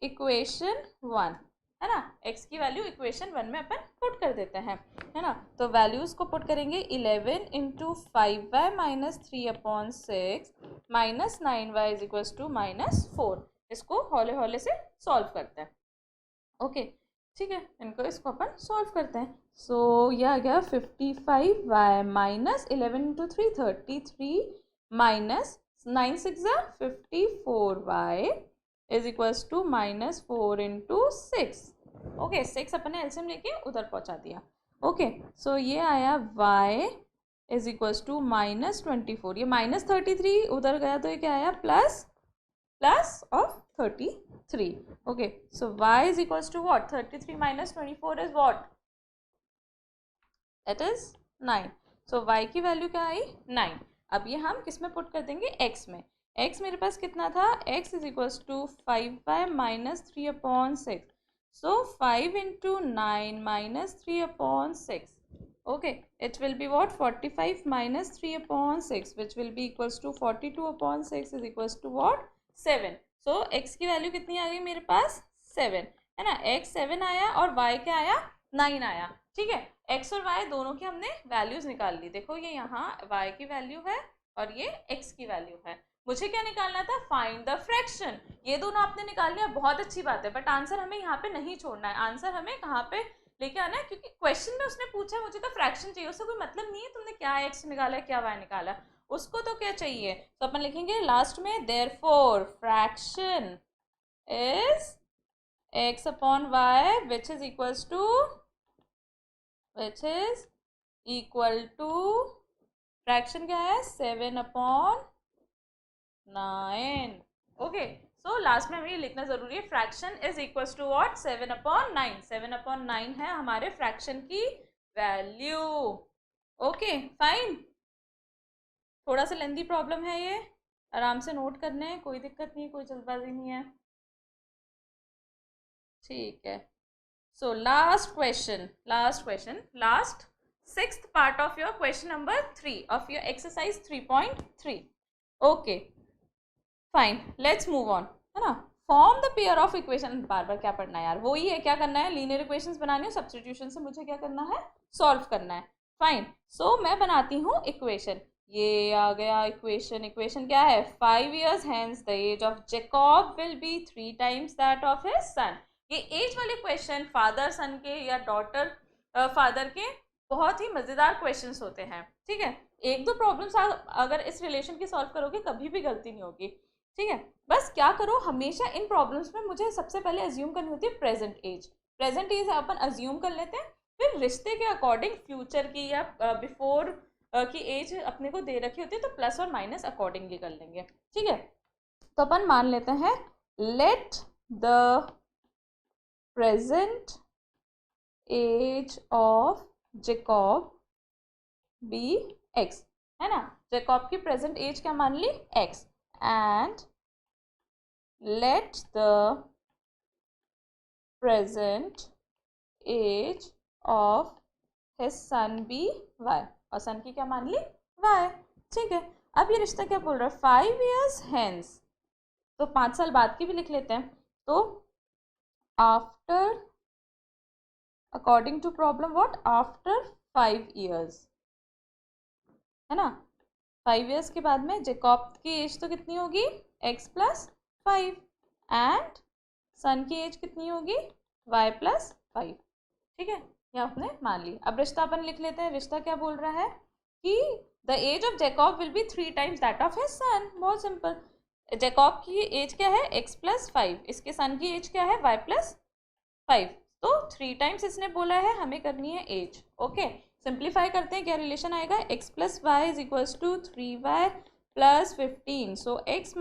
A: इक्वेशन 1, है ना. x की वैल्यू इक्वेशन 1 में अपन पुट कर देते हैं, है ना. तो वैल्यूज को पुट करेंगे. 11 into 5y minus 3 upon 6 minus 9y is equals to minus 4. इसको हौले हौले से सॉल्व करते हैं. ओके. ठीक है. इसको अपन सॉल्व करते हैं. सो ये आ गया 55y minus 11 into 3 33 minus 9 6 54y is equals to minus 4 into 6. Okay. 6 अपन ने एलसीएम लेके उधर पहुंचा दिया. ओके. सो ये आया y is equals to minus 24. ये माइनस 33 उधर गया तो ये क्या आया? Plus of 33. Okay, so y is equals to what? 33 minus 24 is what? That is 9. So y की वैल्यू क्या आई? 9. अब ये हम किस में पुट कर देंगे? x में. x मेरे पास कितना था? x is equals to 5y minus 3 upon 6. So 5 into 9 minus 3 upon 6. Okay, it will be what? 45 minus 3 upon 6 which will be equals to 42 upon 6 is equals to what? 7. So x की value कितनी आ गई मेरे पास? 7, है ना. x 7 आया और y क्या आया? 9 आया. ठीक है. x और y दोनों की हमने वैल्यूज निकाल ली. देखो ये यहाँ y की वैल्यू है और ये x की वैल्यू है. मुझे क्या निकालना था? Find the fraction. ये दोनों आपने निकाल लिया, बहुत अच्छी बात है. बट आंसर हमें यहाँ पे नहीं छोड़ना है. आंसर हमें कहाँ पे लेके आना है, क्योंकि क्वेश्चन में उसने पूछा है मुझे तो फ्रैक्शन चाहिए, उससे कोई मतलब नहीं है तुमने क्या एक्स निकाला है क्या वाई निकाला, उसको तो क्या चाहिए। तो अपन लिखेंगे लास्ट में therefore fraction is x upon y which is equals to fraction क्या है 7/9। ओके, सो लास्ट में हमें ये लिखना जरूरी है, fraction is equals to what 7/9। 7/9 है हमारे फ्रैक्शन की वैल्यू। ओके फाइन, थोड़ा सा लेंदी प्रॉब्लम है ये, आराम से नोट करने हैं, कोई दिक्कत नहीं, कोई जल्दबाजी नहीं है, ठीक है। So last question, last sixth part of your question number 3 of your exercise 3.3. Okay, fine, let's move on, है ना। Form the pair of equation, बार बार क्या पढ़ना है यार, वही है, क्या करना है, लीनियर इक्वेशंस बनानी है, सब्स्टिट्यूशन से मुझे क्या करना है, सॉल्व करना है। फाइन, सो मैं बनाती हूँ इक्वेशन, ये आ गया इक्वेशन। इक्वेशन क्या है, 5 years hence the age of Jacob will be 3 times that of his son. ये एज वाले क्वेश्चन फादर सन के या डॉटर फादर के बहुत ही मजेदार क्वेश्चंस होते हैं, ठीक है। एक दो प्रॉब्लम्स अगर इस रिलेशन की सॉल्व करोगे कभी भी गलती नहीं होगी, ठीक है। बस क्या करो, हमेशा इन प्रॉब्लम्स में मुझे सबसे पहले अज्यूम करनी होती है प्रेजेंट एज। प्रेजेंट एज अपन अज्यूम कर लेते हैं, फिर रिश्ते के अकॉर्डिंग फ्यूचर की या बिफोर की एज अपने को दे रखी होती है, तो प्लस और माइनस अकॉर्डिंगली कर लेंगे, ठीक है। तो अपन मान लेते हैं let the present age of Jacob be x, है ना। जैकब की प्रेजेंट एज क्या मान ली, x, and let the present age of his son be y, और सन की क्या मान ली, y, ठीक है। अब ये रिश्ता क्या बोल रहा है, 5 years hence, तो 5 साल बाद की भी लिख लेते हैं, तो after, according to problem what, after 5 years, है ना। 5 years के बाद में जैकब की एज तो कितनी होगी, x + 5, एंड सन की एज कितनी होगी, y + 5, ठीक है। ये आपने मान ली। अब रिश्ता अपन लिख लेते हैं, रिश्ता क्या बोल रहा है कि the age of Jacob will be 3 times that of his son. बहुत सिंपल, जैकब की एज क्या है, x + 5, इसके सन की एज क्या है, y + 5, तो 3 times इसने बोला है, हमें करनी है एज। ओके, सिंप्लीफाई करते हैं, क्या रिलेशन आएगा, x + y is equals to 3y + 15, so x -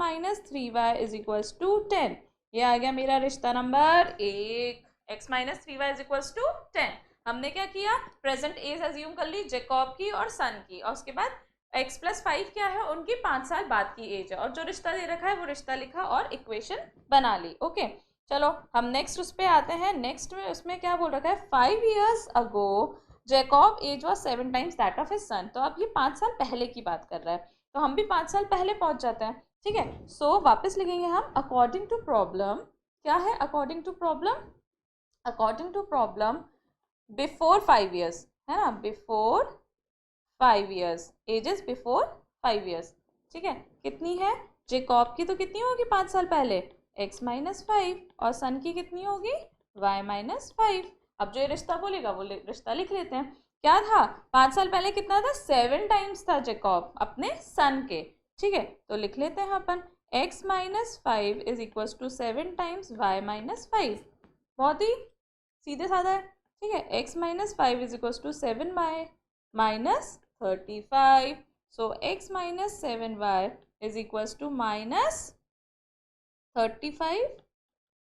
A: 3y is equals to 10। ये आ गया मेरा रिश्ता number 1, x - 3y is equals to 10। हमने क्या किया, प्रेजेंट एज अज्यूम कर ली जैकब की और सन की, और उसके बाद x + 5 क्या है, उनकी 5 साल बाद की एज है, और जो रिश्ता दे रखा है वो रिश्ता लिखा और इक्वेशन बना ली। ओके, चलो हम नेक्स्ट उस पर आते हैं। नेक्स्ट में उसमें क्या बोल रखा है, 5 years ago Jacob age was 7 times that of his son. तो अब ये 5 साल पहले की बात कर रहा है, तो हम भी 5 साल पहले पहुंच जाते हैं, ठीक है। सो वापस लिखेंगे हम अकॉर्डिंग टू प्रॉब्लम, क्या है according to problem, according to problem before 5 years, है ना, before 5 years, ages before 5 years, ठीक है। कितनी है, जैकब की तो कितनी होगी 5 साल पहले, x - 5, और सन की कितनी होगी, y - 5। अब जो ये रिश्ता बोलेगा वो रिश्ता लिख लेते हैं। क्या था, 5 साल पहले कितना था, 7 times था जैकब अपने सन के, ठीक है। तो लिख लेते हैं अपन x - 5 is equals to 7 times y - 5, बहुत ही सीधे साधा है, ठीक है। x - 5 is equals to 7y - 35, so x - 7y is equals to -35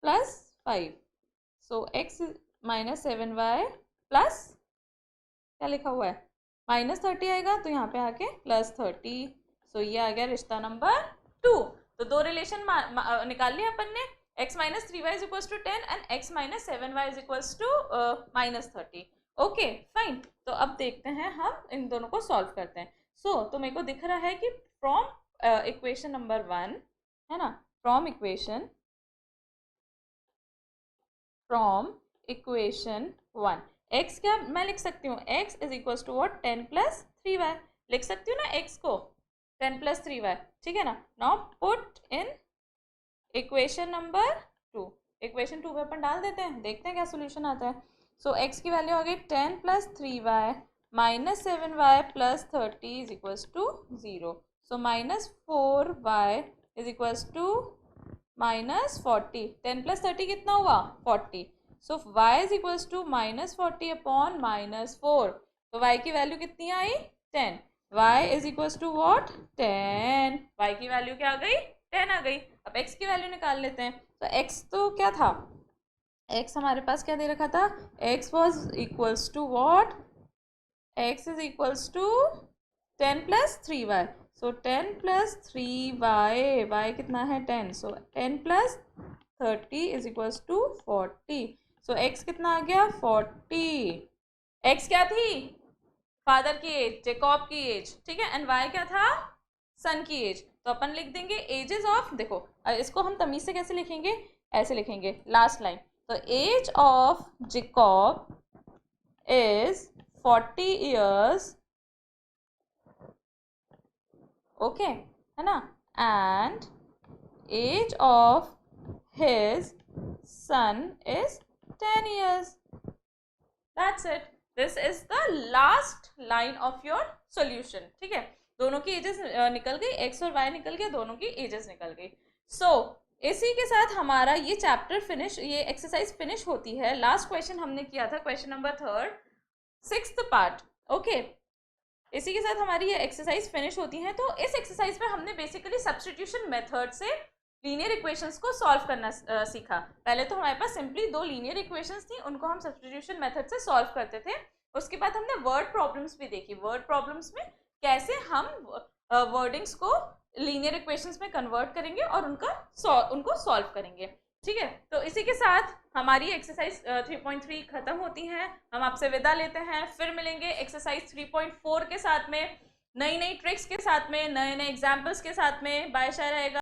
A: plus 5, so x - 7y plus क्या लिखा हुआ है, -30 आएगा, तो यहाँ पे आके +30, सो ये आ गया रिश्ता नंबर 2। तो दो रिलेशन निकाल लिया अपन ने, x - 3y is equals to 10 and x - 7y is equals to -30। Okay fine, तो अब देखते हैं हम इन दोनों को सॉल्व करते हैं। तो मेरे को दिख रहा है कि फ्रॉम इक्वेशन नंबर 1, है ना, फ्रॉम इक्वेशन 1 x क्या मैं लिख सकती हूँ, x is equals to what, 10 + 3y, लिख सकती हूँ ना x को, 10 + 3y, ठीक है ना। Now put in equation number 2, equation 2 में अपन डाल देते हैं, देखते हैं क्या सोल्यूशन आता है। सो एक्स की वैल्यू आ गई 10 plus 3y minus 7y plus 30 is equals to 0. So minus 4y is equals to minus 40. 10 plus 30 कितना हुआ 40. So y is equals to minus 40 upon minus 4. तो y की वैल्यू कितनी आई 10. y is equals to what 10. y की value क्या आ गई 10 आ गई. अब x की वैल्यू निकाल लेते हैं. तो x तो क्या था x हमारे पास क्या दे रखा था x was equals to what x is equals to 10 plus 3y. So 10 plus 3y y कितना है 10. So 10 plus 30 is equals to 40. So x कितना आ गया 40. x क्या थी फादर की एज जेकॉब की एज. ठीक है. एंड y क्या था सन की एज. तो अपन लिख देंगे एजेस ऑफ. देखो इसको हम तमीज से कैसे लिखेंगे ऐसे लिखेंगे लास्ट लाइन. तो age of Jacob is 40 years. Okay है ना. And age of his son is 10 years. That's it. This is the last line of your solution. ठीक है. दोनों की एजेस निकल गई. x और y निकल गया. दोनों की एजेस निकल गई. सो इसी के साथ हमारा ये चैप्टर फिनिश ये एक्सरसाइज फिनिश होती है. लास्ट क्वेश्चन हमने किया था question number 3 6th part. Okay. इसी के साथ हमारी ये एक्सरसाइज फिनिश होती है. तो इस एक्सरसाइज में हमने बेसिकली सब्स्टिट्यूशन मेथड से लीनियर इक्वेशंस को सॉल्व करना सीखा. पहले तो हमारे पास सिंपली 2 लीनियर इक्वेशंस थी उनको हम सब्स्टिट्यूशन मेथड से सॉल्व करते थे. उसके बाद हमने वर्ड प्रॉब्लम्स भी देखी. वर्ड प्रॉब्लम्स में कैसे हम वर्डिंग्स को लीनियर इक्वेशंस में कन्वर्ट करेंगे और उनको सॉल्व करेंगे. ठीक है. तो इसी के साथ हमारी एक्सरसाइज 3.3 खत्म होती है. हम आपसे विदा लेते हैं. फिर मिलेंगे एक्सरसाइज 3.4 के साथ में नई नई ट्रिक्स के साथ में नए नए एग्जाम्पल्स के साथ में. बाय. शायद रहेगा.